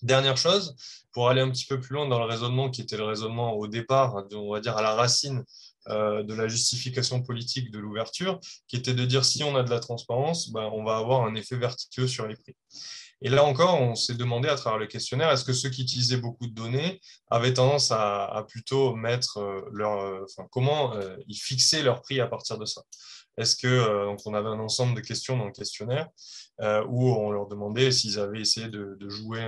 Dernière chose, pour aller un petit peu plus loin dans le raisonnement qui était le raisonnement au départ, on va dire à la racine de la justification politique de l'ouverture, qui était de dire si on a de la transparence, on va avoir un effet vertigineux sur les prix. Et là encore, on s'est demandé à travers le questionnaire, est-ce que ceux qui utilisaient beaucoup de données avaient tendance à plutôt mettre comment ils fixaient leur prix à partir de ça. Donc on avait un ensemble de questions dans le questionnaire où on leur demandait s'ils avaient essayé de jouer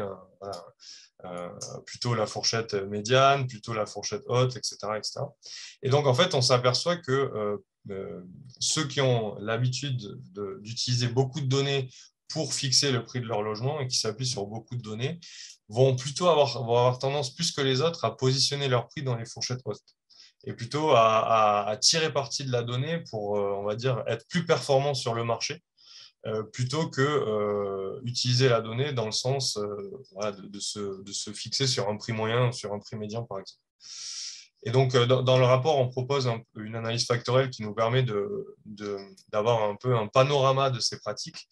plutôt la fourchette médiane, plutôt la fourchette haute, etc., etc. Et donc, en fait, on s'aperçoit que ceux qui ont l'habitude d'utiliser beaucoup de données pour fixer le prix de leur logement et qui s'appuient sur beaucoup de données vont avoir tendance, plus que les autres, à positionner leur prix dans les fourchettes hautes et plutôt à tirer parti de la donnée pour, on va dire, être plus performant sur le marché. Plutôt que utiliser la donnée dans le sens de se fixer sur un prix moyen ou sur un prix médian, par exemple. Et donc, dans le rapport, on propose une analyse factorielle qui nous permet d'avoir un peu un panorama de ces pratiques.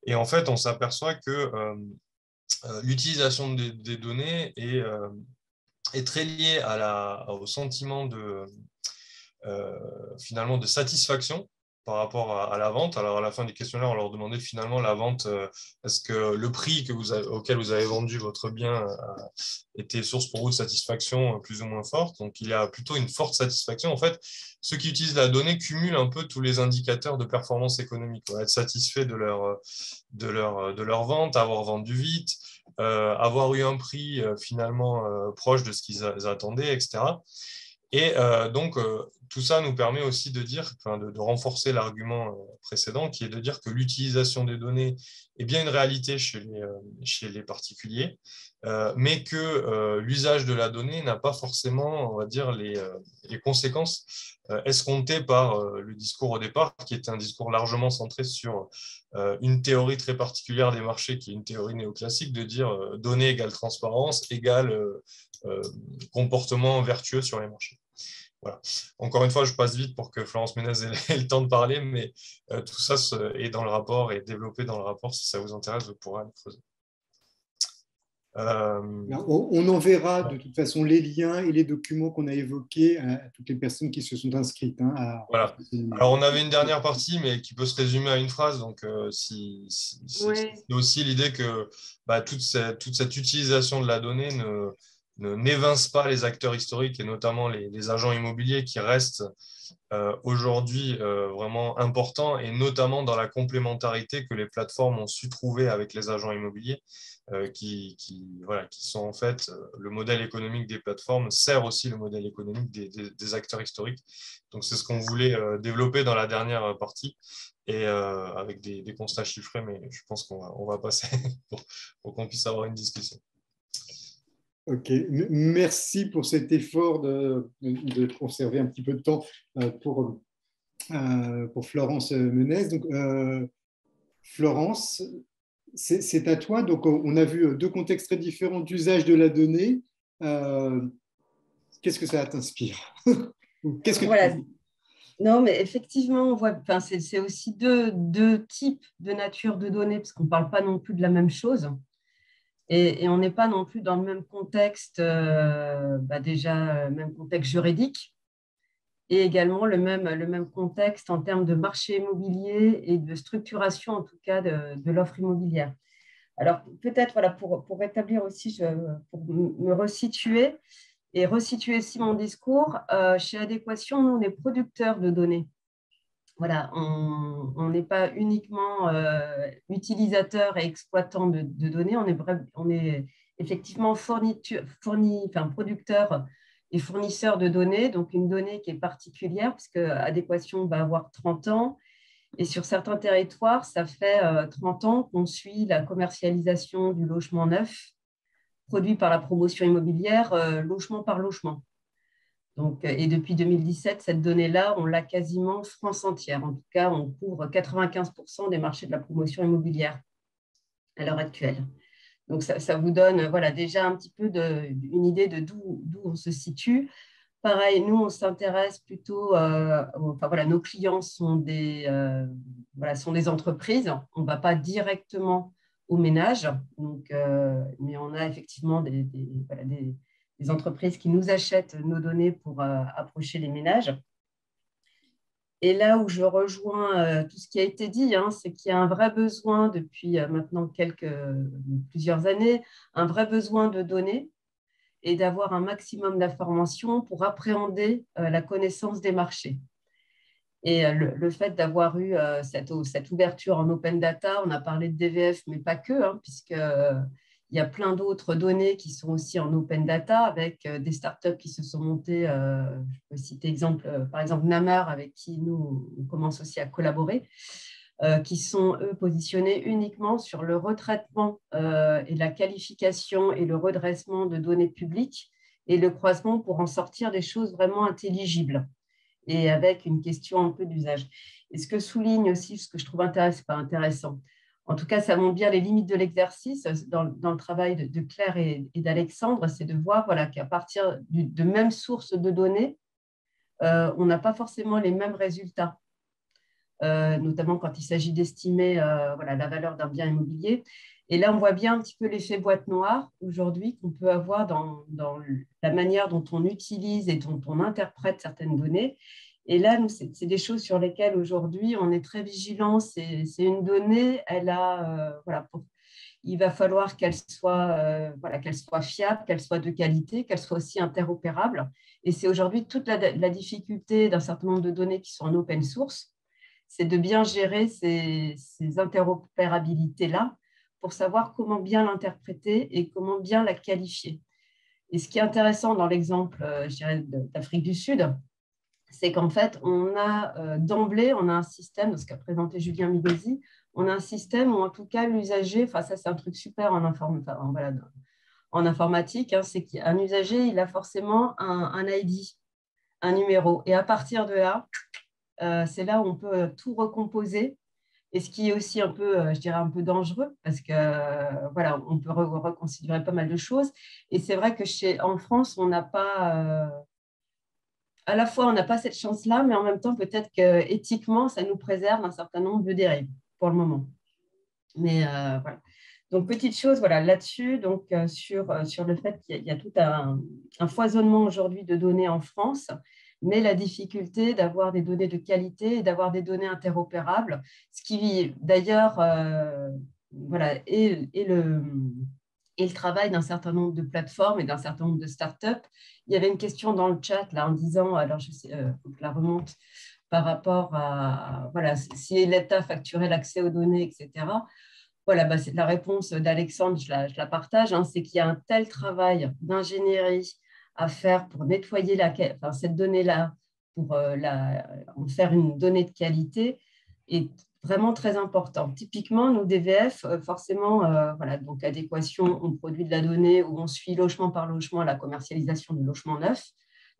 Et en fait, on s'aperçoit que l'utilisation des données est très liée au sentiment finalement de satisfaction par rapport à la vente. Alors, à la fin du questionnaire, on leur demandait finalement la vente, est-ce que le prix auquel vous avez vendu votre bien était source pour vous de satisfaction plus ou moins forte. Donc, il y a plutôt une forte satisfaction. En fait, ceux qui utilisent la donnée cumulent un peu tous les indicateurs de performance économique. Être satisfait de leur vente, avoir vendu vite, avoir eu un prix finalement proche de ce qu'ils attendaient, etc. Et donc, tout ça nous permet aussi de renforcer l'argument précédent, qui est de dire que l'utilisation des données est bien une réalité chez les particuliers, mais que l'usage de la donnée n'a pas forcément, on va dire, les conséquences escomptées par le discours au départ, qui était un discours largement centré sur une théorie très particulière des marchés, qui est une théorie néoclassique, de dire données égale transparence égale comportement vertueux sur les marchés. Voilà. Encore une fois, je passe vite pour que Florence Ménez ait le temps de parler, mais tout ça est dans le rapport et développé dans le rapport. Si ça vous intéresse, vous pourrez le creuser. On enverra de toute façon les liens et les documents qu'on a évoqués à toutes les personnes qui se sont inscrites. Voilà. Alors, on avait une dernière partie, mais qui peut se résumer à une phrase. Donc, c'est aussi l'idée que toute cette utilisation de la donnée n'évince pas les acteurs historiques et notamment les agents immobiliers qui restent aujourd'hui vraiment importants et notamment dans la complémentarité que les plateformes ont su trouver avec les agents immobiliers qui sont en fait le modèle économique des plateformes sert aussi le modèle économique des acteurs historiques. Donc, c'est ce qu'on voulait développer dans la dernière partie et avec des constats chiffrés, mais je pense qu'on va passer pour qu'on puisse avoir une discussion. Ok, merci pour cet effort de conserver un petit peu de temps pour Florence Menez. Donc, Florence, c'est à toi. Donc, on a vu deux contextes très différents d'usage de la donnée. Qu'est-ce que ça t'inspire? Qu'est-ce que voilà. Non, mais effectivement, on voit, c'est aussi deux types de nature de données, parce qu'on ne parle pas non plus de la même chose. Et on n'est pas non plus dans le même contexte, même contexte juridique, et également le même contexte en termes de marché immobilier et de structuration, en tout cas, de l'offre immobilière. Alors, peut-être, voilà, pour rétablir aussi, pour me resituer et resituer aussi mon discours, chez Adéquation, nous, on est producteurs de données. Voilà, on n'est pas uniquement utilisateur et exploitant de données, on est effectivement producteur et fournisseur de données, donc une donnée qui est particulière, puisque Adéquation va avoir 30 ans, et sur certains territoires, ça fait 30 ans qu'on suit la commercialisation du logement neuf, produit par la promotion immobilière, logement par logement. Donc, et depuis 2017, cette donnée-là, on l'a quasiment France entière. En tout cas, on couvre 95% des marchés de la promotion immobilière à l'heure actuelle. Donc, ça vous donne déjà un petit peu une idée de d'où on se situe. Pareil, nous, on s'intéresse plutôt, nos clients sont des entreprises. On ne va pas directement aux ménages, donc, mais on a effectivement des entreprises qui nous achètent nos données pour approcher les ménages. Et là où je rejoins tout ce qui a été dit, c'est qu'il y a un vrai besoin depuis maintenant plusieurs années, un vrai besoin de données et d'avoir un maximum d'informations pour appréhender la connaissance des marchés. Et le fait d'avoir eu cette ouverture en open data, on a parlé de DVF, mais pas que, hein, puisque il y a plein d'autres données qui sont aussi en open data avec des startups qui se sont montées. Je peux citer par exemple Namar, avec qui nous on commence aussi à collaborer, qui sont eux positionnés uniquement sur le retraitement et la qualification et le redressement de données publiques et le croisement pour en sortir des choses vraiment intelligibles et avec une question un peu d'usage. Et ce que souligne aussi, ce que je trouve intéressant, en tout cas, ça montre bien les limites de l'exercice dans le travail de Claire et d'Alexandre, c'est de voir qu'à partir de mêmes sources de données, on n'a pas forcément les mêmes résultats, notamment quand il s'agit d'estimer la valeur d'un bien immobilier. Et là, on voit bien un petit peu l'effet boîte noire aujourd'hui qu'on peut avoir dans la manière dont on utilise et dont on interprète certaines données. Et là, nous, c'est des choses sur lesquelles aujourd'hui, on est très vigilant. C'est une donnée, il va falloir qu'elle soit fiable, qu'elle soit de qualité, qu'elle soit aussi interopérable. Et c'est aujourd'hui toute la difficulté d'un certain nombre de données qui sont en open source, c'est de bien gérer ces interopérabilités-là pour savoir comment bien l'interpréter et comment bien la qualifier. Et ce qui est intéressant dans l'exemple, je dirais, d'Afrique du Sud, c'est qu'en fait, on a d'emblée, on a un système, ce qu'a présenté Julien Migosi, on a un système où en tout cas l'usager, ça c'est un truc super en informatique, hein, c'est qu'un usager, il a forcément un ID, un numéro. Et à partir de là, c'est là où on peut tout recomposer. Et ce qui est aussi un peu, je dirais, un peu dangereux, parce que on peut reconsidérer pas mal de choses. Et c'est vrai que en France, on n'a pas, à la fois, on n'a pas cette chance-là, mais en même temps, peut-être qu'éthiquement, ça nous préserve un certain nombre de dérives pour le moment. Mais voilà. Donc, petite chose là-dessus, donc, sur le fait qu'il y a tout un foisonnement aujourd'hui de données en France, mais la difficulté d'avoir des données de qualité et d'avoir des données interopérables, ce qui d'ailleurs est le travail d'un certain nombre de plateformes et d'un certain nombre de startups. Il y avait une question dans le chat là, en disant, alors je sais, faut que je la remonte, par rapport à si l'État facturait l'accès aux données, etc. C'est la réponse d'Alexandre, je la partage, hein, c'est qu'il y a un tel travail d'ingénierie à faire pour nettoyer cette donnée-là, pour en faire une donnée de qualité, est vraiment très important. Typiquement, nous, DVF, forcément, donc adéquation, on produit de la donnée où on suit logement par logement la commercialisation du logement neuf,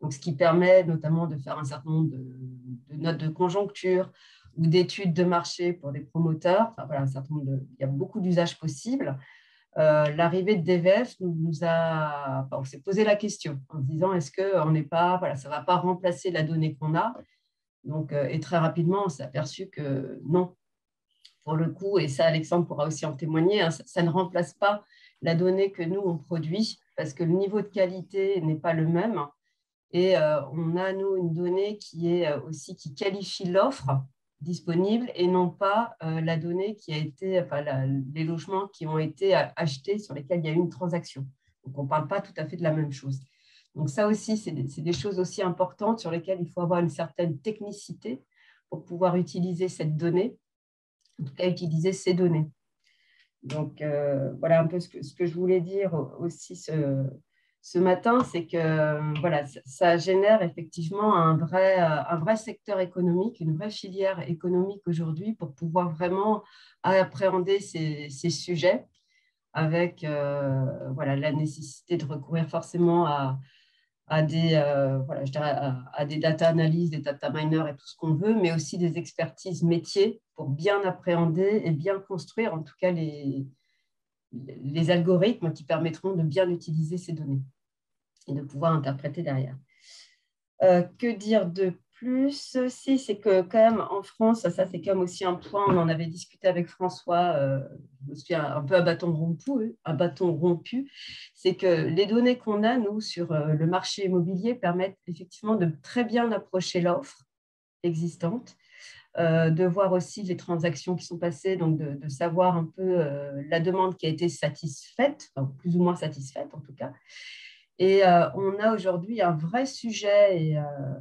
donc ce qui permet notamment de faire un certain nombre de notes de conjoncture, ou d'études de marché pour des promoteurs. Il y a beaucoup d'usages possibles. L'arrivée de DVF on s'est posé la question en se disant est-ce qu'on n'est pas, ça ne va pas remplacer la donnée qu'on a. Donc, et très rapidement, on s'est aperçu que non, pour le coup, et ça, Alexandre pourra aussi en témoigner, hein, ça ne remplace pas la donnée que nous, on produit parce que le niveau de qualité n'est pas le même. Et on a, nous, une donnée qui qualifie l'offre disponible et non pas la donnée qui a été, les logements qui ont été achetés sur lesquels il y a eu une transaction. Donc, on ne parle pas tout à fait de la même chose. Donc, ça aussi, c'est des choses aussi importantes sur lesquelles il faut avoir une certaine technicité pour pouvoir utiliser cette donnée, en tout cas utiliser ces données. Donc, voilà un peu ce que je voulais dire aussi ce matin, c'est que ça génère effectivement un vrai secteur économique, une vraie filière économique aujourd'hui pour pouvoir vraiment appréhender ces sujets avec la nécessité de recourir forcément à des data analyses, des data miners et tout ce qu'on veut, mais aussi des expertises métiers pour bien appréhender et bien construire en tout cas les algorithmes qui permettront de bien utiliser ces données et de pouvoir interpréter derrière. Que dire de plus? Si, c'est que quand même en France, ça c'est quand même aussi un point, on en avait discuté avec François, je me souviens un peu à bâton rompu, c'est que les données qu'on a, nous, sur le marché immobilier permettent effectivement de très bien approcher l'offre existante, de voir aussi les transactions qui sont passées, donc de savoir un peu la demande qui a été satisfaite, enfin, plus ou moins satisfaite en tout cas. Et on a aujourd'hui un vrai sujet, et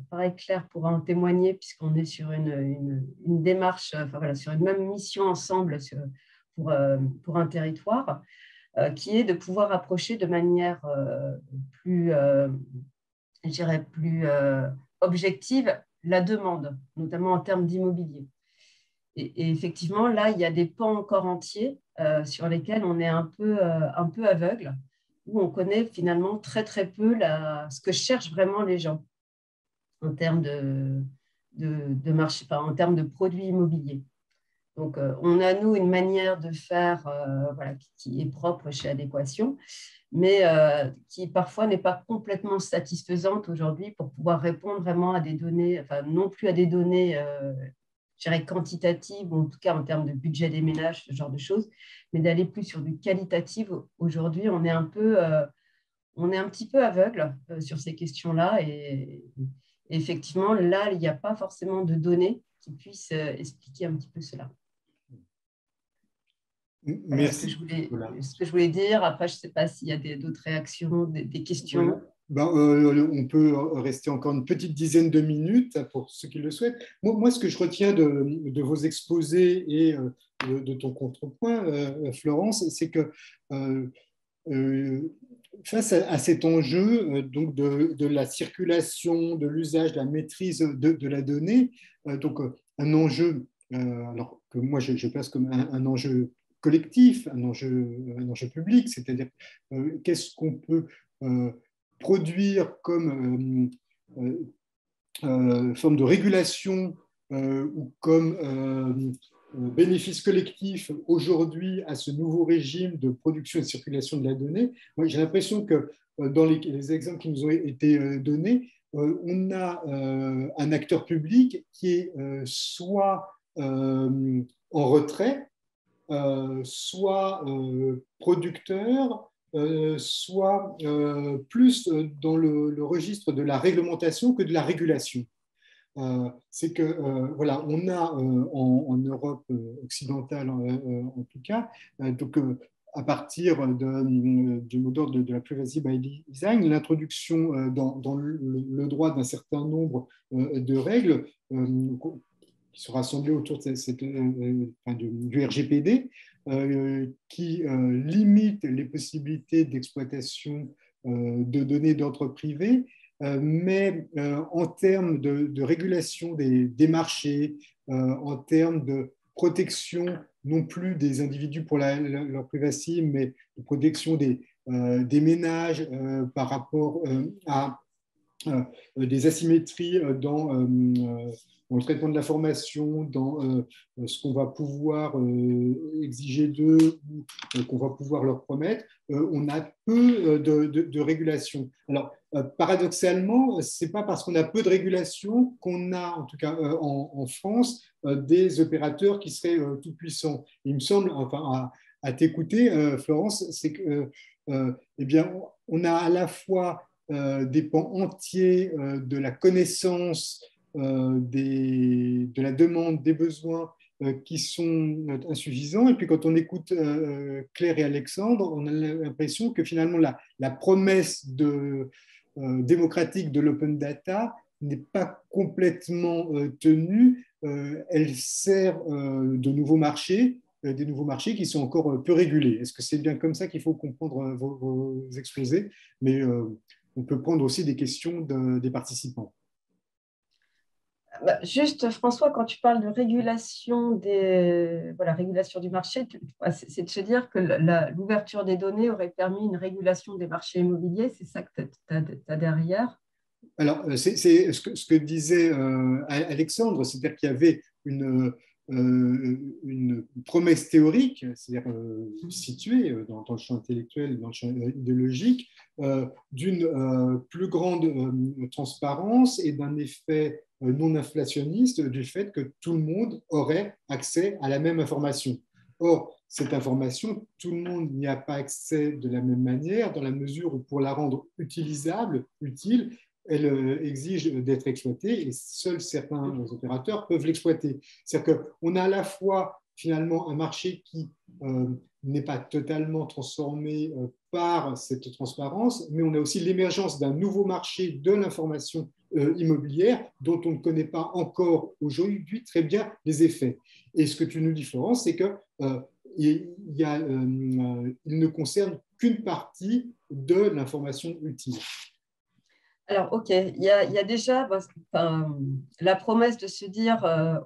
pareil, Claire pourra en témoigner, puisqu'on est sur une démarche, enfin, voilà, sur une même mission ensemble pour un territoire, qui est de pouvoir approcher de manière plus, je dirais, plus objective la demande, notamment en termes d'immobilier. Et effectivement, là, il y a des pans encore entiers sur lesquels on est un peu aveugle, où on connaît finalement très, très peu ce que cherchent vraiment les gens en termes de marché, enfin, en termes de produits immobiliers. Donc, on a, nous, une manière de faire voilà, qui est propre chez Adéquation, mais qui parfois n'est pas complètement satisfaisante aujourd'hui pour pouvoir répondre vraiment à des données, enfin, non plus à des données je dirais quantitative, ou en tout cas en termes de budget des ménages, ce genre de choses, mais d'aller plus sur du qualitatif. Aujourd'hui, on est un petit peu aveugle sur ces questions-là, et effectivement, là, il n'y a pas forcément de données qui puissent expliquer un petit peu cela. Voilà Merci. Ce que je voulais dire. Après, je ne sais pas s'il y a d'autres réactions, des questions. Voilà. Ben, on peut rester encore une petite dizaine de minutes pour ceux qui le souhaitent. Moi, ce que je retiens de vos exposés et de ton contrepoint, Florence, c'est que face à cet enjeu donc de la circulation, de l'usage, de la maîtrise de la donnée, donc un enjeu alors que moi je place comme un enjeu collectif, un enjeu public, c'est-à-dire qu'est-ce qu'on peut produire comme forme de régulation ou comme bénéfice collectif aujourd'hui à ce nouveau régime de production et de circulation de la donnée. Moi, j'ai l'impression que dans les exemples qui nous ont été donnés, on a un acteur public qui est soit en retrait, soit producteur, soit plus dans le registre de la réglementation que de la régulation. C'est que voilà, on a en Europe occidentale en tout cas, donc à partir du mot d'ordre de la privacy by design, l'introduction dans le droit d'un certain nombre de règles qui sont rassemblées autour du RGPD, qui limite les possibilités d'exploitation de données d'ordre privé, mais en termes de régulation des marchés, en termes de protection non plus des individus pour leur privacy, mais de protection des ménages par rapport à des asymétries dans le traitement de l'information, dans ce qu'on va pouvoir exiger d'eux ou qu'on va pouvoir leur promettre, on a peu de régulation. Alors, paradoxalement, ce n'est pas parce qu'on a peu de régulation qu'on a, en tout cas en France, des opérateurs qui seraient tout puissants. Il me semble, enfin, à t'écouter, Florence, c'est que, eh bien, on a à la fois des pans entiers de la connaissance de la demande, des besoins qui sont insuffisants. Et puis quand on écoute Claire et Alexandre, on a l'impression que finalement la promesse démocratique de l'open data n'est pas complètement tenue. Elle sert de nouveaux marchés, des nouveaux marchés qui sont encore peu régulés. Est-ce que c'est bien comme ça qu'il faut comprendre vos exposés? Mais on peut prendre aussi des questions des participants. Juste, François, quand tu parles de régulation, régulation du marché, c'est de se dire que l'ouverture des données aurait permis une régulation des marchés immobiliers. C'est ça que tu as derrière? Alors, c'est ce que disait Alexandre, c'est-à-dire qu'il y avait une promesse théorique, c'est-à-dire située dans le champ intellectuel, dans le champ idéologique, d'une plus grande transparence et d'un effet non inflationniste du fait que tout le monde aurait accès à la même information. Or, cette information, tout le monde n'y a pas accès de la même manière, dans la mesure où pour la rendre utilisable, utile, elle exige d'être exploitée et seuls certains opérateurs peuvent l'exploiter. C'est-à-dire qu'on a à la fois finalement un marché qui n'est pas totalement transformé par cette transparence, mais on a aussi l'émergence d'un nouveau marché de l'information immobilière dont on ne connaît pas encore aujourd'hui très bien les effets. Et ce que tu nous dis, Florence, c'est que il ne concerne qu'une partie de l'information utile. Alors, OK, il y a déjà la promesse de se dire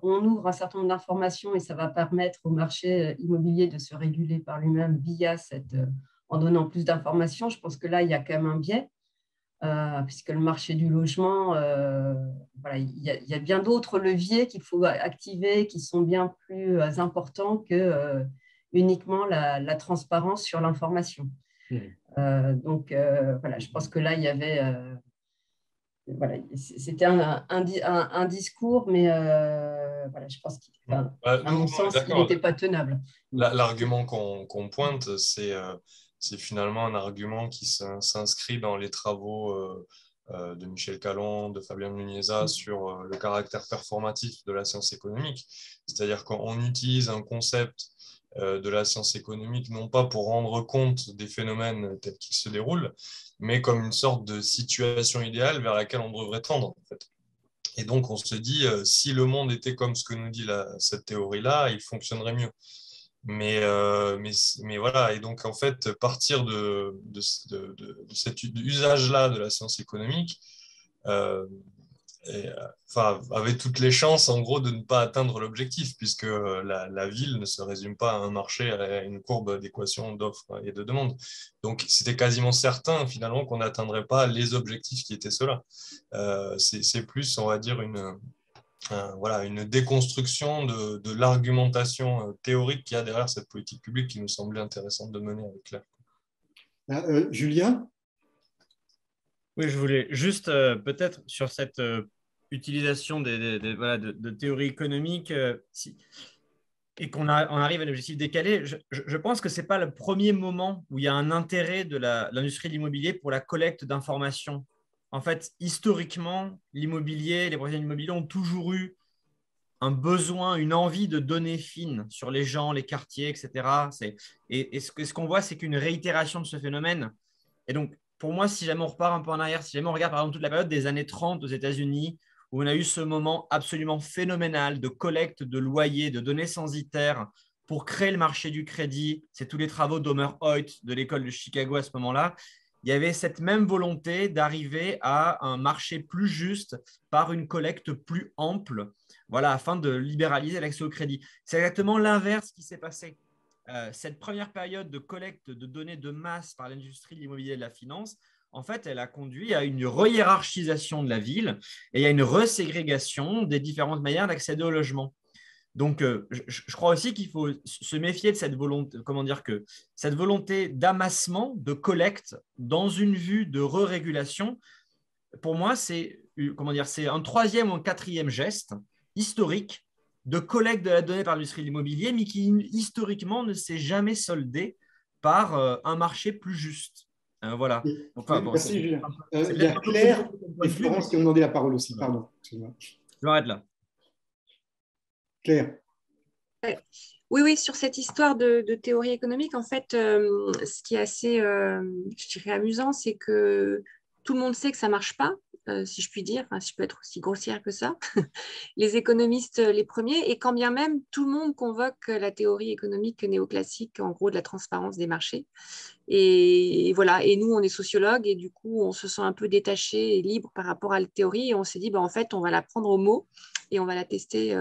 on ouvre un certain nombre d'informations et ça va permettre au marché immobilier de se réguler par lui-même en donnant plus d'informations. Je pense que là, il y a quand même un biais, puisque le marché du logement, voilà, il y a bien d'autres leviers qu'il faut activer qui sont bien plus importants que uniquement la transparence sur l'information. Donc, voilà, je pense que là, il y avait... voilà, c'était un discours, mais voilà, je pense qu'à mon sens, il n'était pas tenable. L'argument qu'on pointe, c'est finalement un argument qui s'inscrit dans les travaux de Michel Calon, de Fabien Muniesa sur le caractère performatif de la science économique. C'est-à-dire qu'on utilise un concept de la science économique, non pas pour rendre compte des phénomènes tels qu'ils se déroulent, mais comme une sorte de situation idéale vers laquelle on devrait tendre, en fait. Et donc, on se dit, si le monde était comme ce que nous dit cette théorie-là, il fonctionnerait mieux. Mais voilà, et donc, en fait, partir de cet usage-là de la science économique, avait toutes les chances, en gros, de ne pas atteindre l'objectif, puisque la ville ne se résume pas à un marché, à une courbe d'équation d'offres et de demande. Donc, c'était quasiment certain, finalement, qu'on n'atteindrait pas les objectifs qui étaient ceux-là. C'est plus, on va dire, une déconstruction de l'argumentation théorique qu'il y a derrière cette politique publique qui nous semblait intéressante de mener avec Claire. Julien ? Oui, je voulais juste peut-être sur cette utilisation de théorie économique et on arrive à l'objectif décalé. Je pense que ce n'est pas le premier moment où il y a un intérêt de l'industrie de l'immobilier pour la collecte d'informations. En fait, historiquement, l'immobilier, les professionnels immobiliers ont toujours eu un besoin, une envie de données fines sur les gens, les quartiers, etc. Et ce qu'on voit, c'est qu'une réitération de ce phénomène. Et donc, pour moi, si jamais on repart un peu en arrière, si jamais on regarde par exemple toute la période des années 30 aux États-Unis, où on a eu ce moment absolument phénoménal de collecte de loyers, de données censitaires pour créer le marché du crédit, c'est tous les travaux d'Homer Hoyt de l'école de Chicago à ce moment-là, il y avait cette même volonté d'arriver à un marché plus juste par une collecte plus ample, voilà, afin de libéraliser l'accès au crédit. C'est exactement l'inverse qui s'est passé. Cette première période de collecte de données de masse par l'industrie de l'immobilier et de la finance, en fait, elle a conduit à une rehiérarchisation de la ville et à une reségrégation des différentes manières d'accéder au logement. Donc, je crois aussi qu'il faut se méfier de cette volonté, cette volonté d'amassement, de collecte dans une vue de re-régulation. Pour moi, c'est un troisième ou un quatrième geste historique de collecte de la donnée par l'industrie de l'immobilier, mais qui historiquement ne s'est jamais soldé par un marché plus juste. Voilà. Merci, Julien. Il y a Claire et Florence qui ont demandé la parole aussi. Pardon. Je m'arrête là. Claire. Oui, sur cette histoire de théorie économique, en fait, ce qui est assez, je dirais, amusant, c'est que tout le monde sait que ça ne marche pas, si je puis dire, si je peux être aussi grossière que ça, les économistes les premiers, et quand bien même tout le monde convoque la théorie économique néoclassique, en gros de la transparence des marchés. Et voilà, et nous, on est sociologues, et du coup, on se sent un peu détaché et libre par rapport à la théorie, et on s'est dit, en fait, on va la prendre au mot, et on va la tester,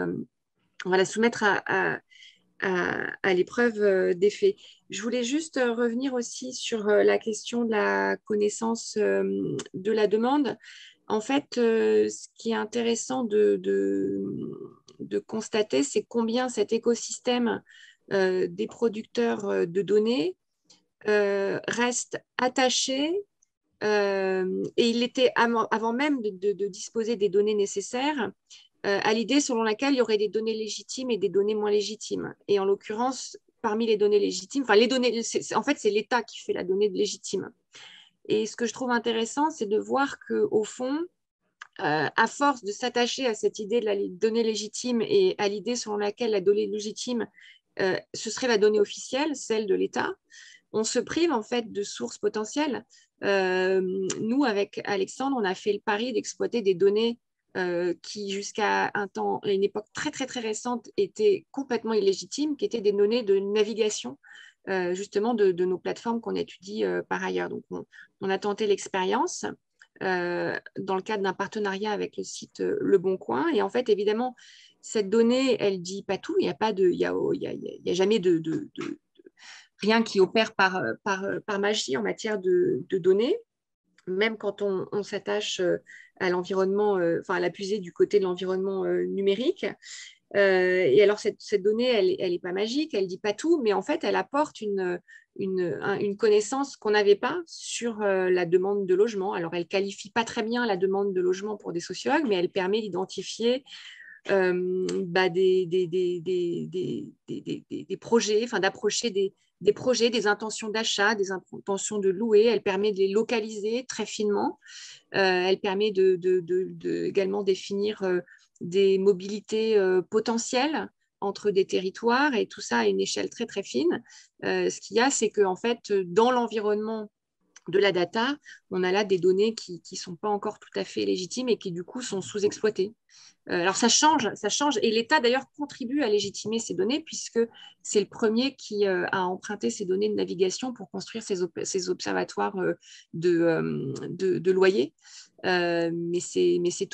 on va la soumettre à l'épreuve des faits. Je voulais juste revenir aussi sur la question de la connaissance de la demande. En fait, ce qui est intéressant de constater, c'est combien cet écosystème des producteurs de données reste attaché et il était avant même de disposer des données nécessaires à l'idée selon laquelle il y aurait des données légitimes et des données moins légitimes. Et en l'occurrence, parmi les données légitimes, enfin les données, en fait, c'est l'État qui fait la donnée légitime. Et ce que je trouve intéressant, c'est de voir qu'au fond, à force de s'attacher à cette idée de la donnée légitime et à l'idée selon laquelle la donnée légitime, ce serait la donnée officielle, celle de l'État, on se prive en fait de sources potentielles. Nous, avec Alexandre, on a fait le pari d'exploiter des données qui, jusqu'à une époque très, très, très récente, étaient complètement illégitimes, qui étaient des données de navigation, justement, de nos plateformes qu'on étudie par ailleurs. Donc, on a tenté l'expérience dans le cadre d'un partenariat avec le site Le Bon Coin. Et en fait, évidemment, cette donnée, elle ne dit pas tout. Il n'y a, y a jamais rien qui opère par magie en matière de données, même quand on s'attache à l'environnement, à la puiser du côté de l'environnement numérique. Et alors, cette donnée, elle n'est pas magique, elle ne dit pas tout, mais en fait, elle apporte une connaissance qu'on n'avait pas sur la demande de logement. Alors, elle ne qualifie pas très bien la demande de logement pour des sociologues, mais elle permet d'identifier des projets, d'approcher des projets, des intentions d'achat, des intentions de louer. Elle permet de les localiser très finement. Elle permet également définir des mobilités potentielles entre des territoires, et tout ça à une échelle très, très fine. Ce qu'il y a, c'est qu'en fait, dans l'environnement de la data, on a là des données qui ne sont pas encore tout à fait légitimes et qui, du coup, sont sous-exploitées. Alors, ça change, et l'État, d'ailleurs, contribue à légitimer ces données, puisque c'est le premier qui a emprunté ces données de navigation pour construire ces observatoires de loyers. Mais c'est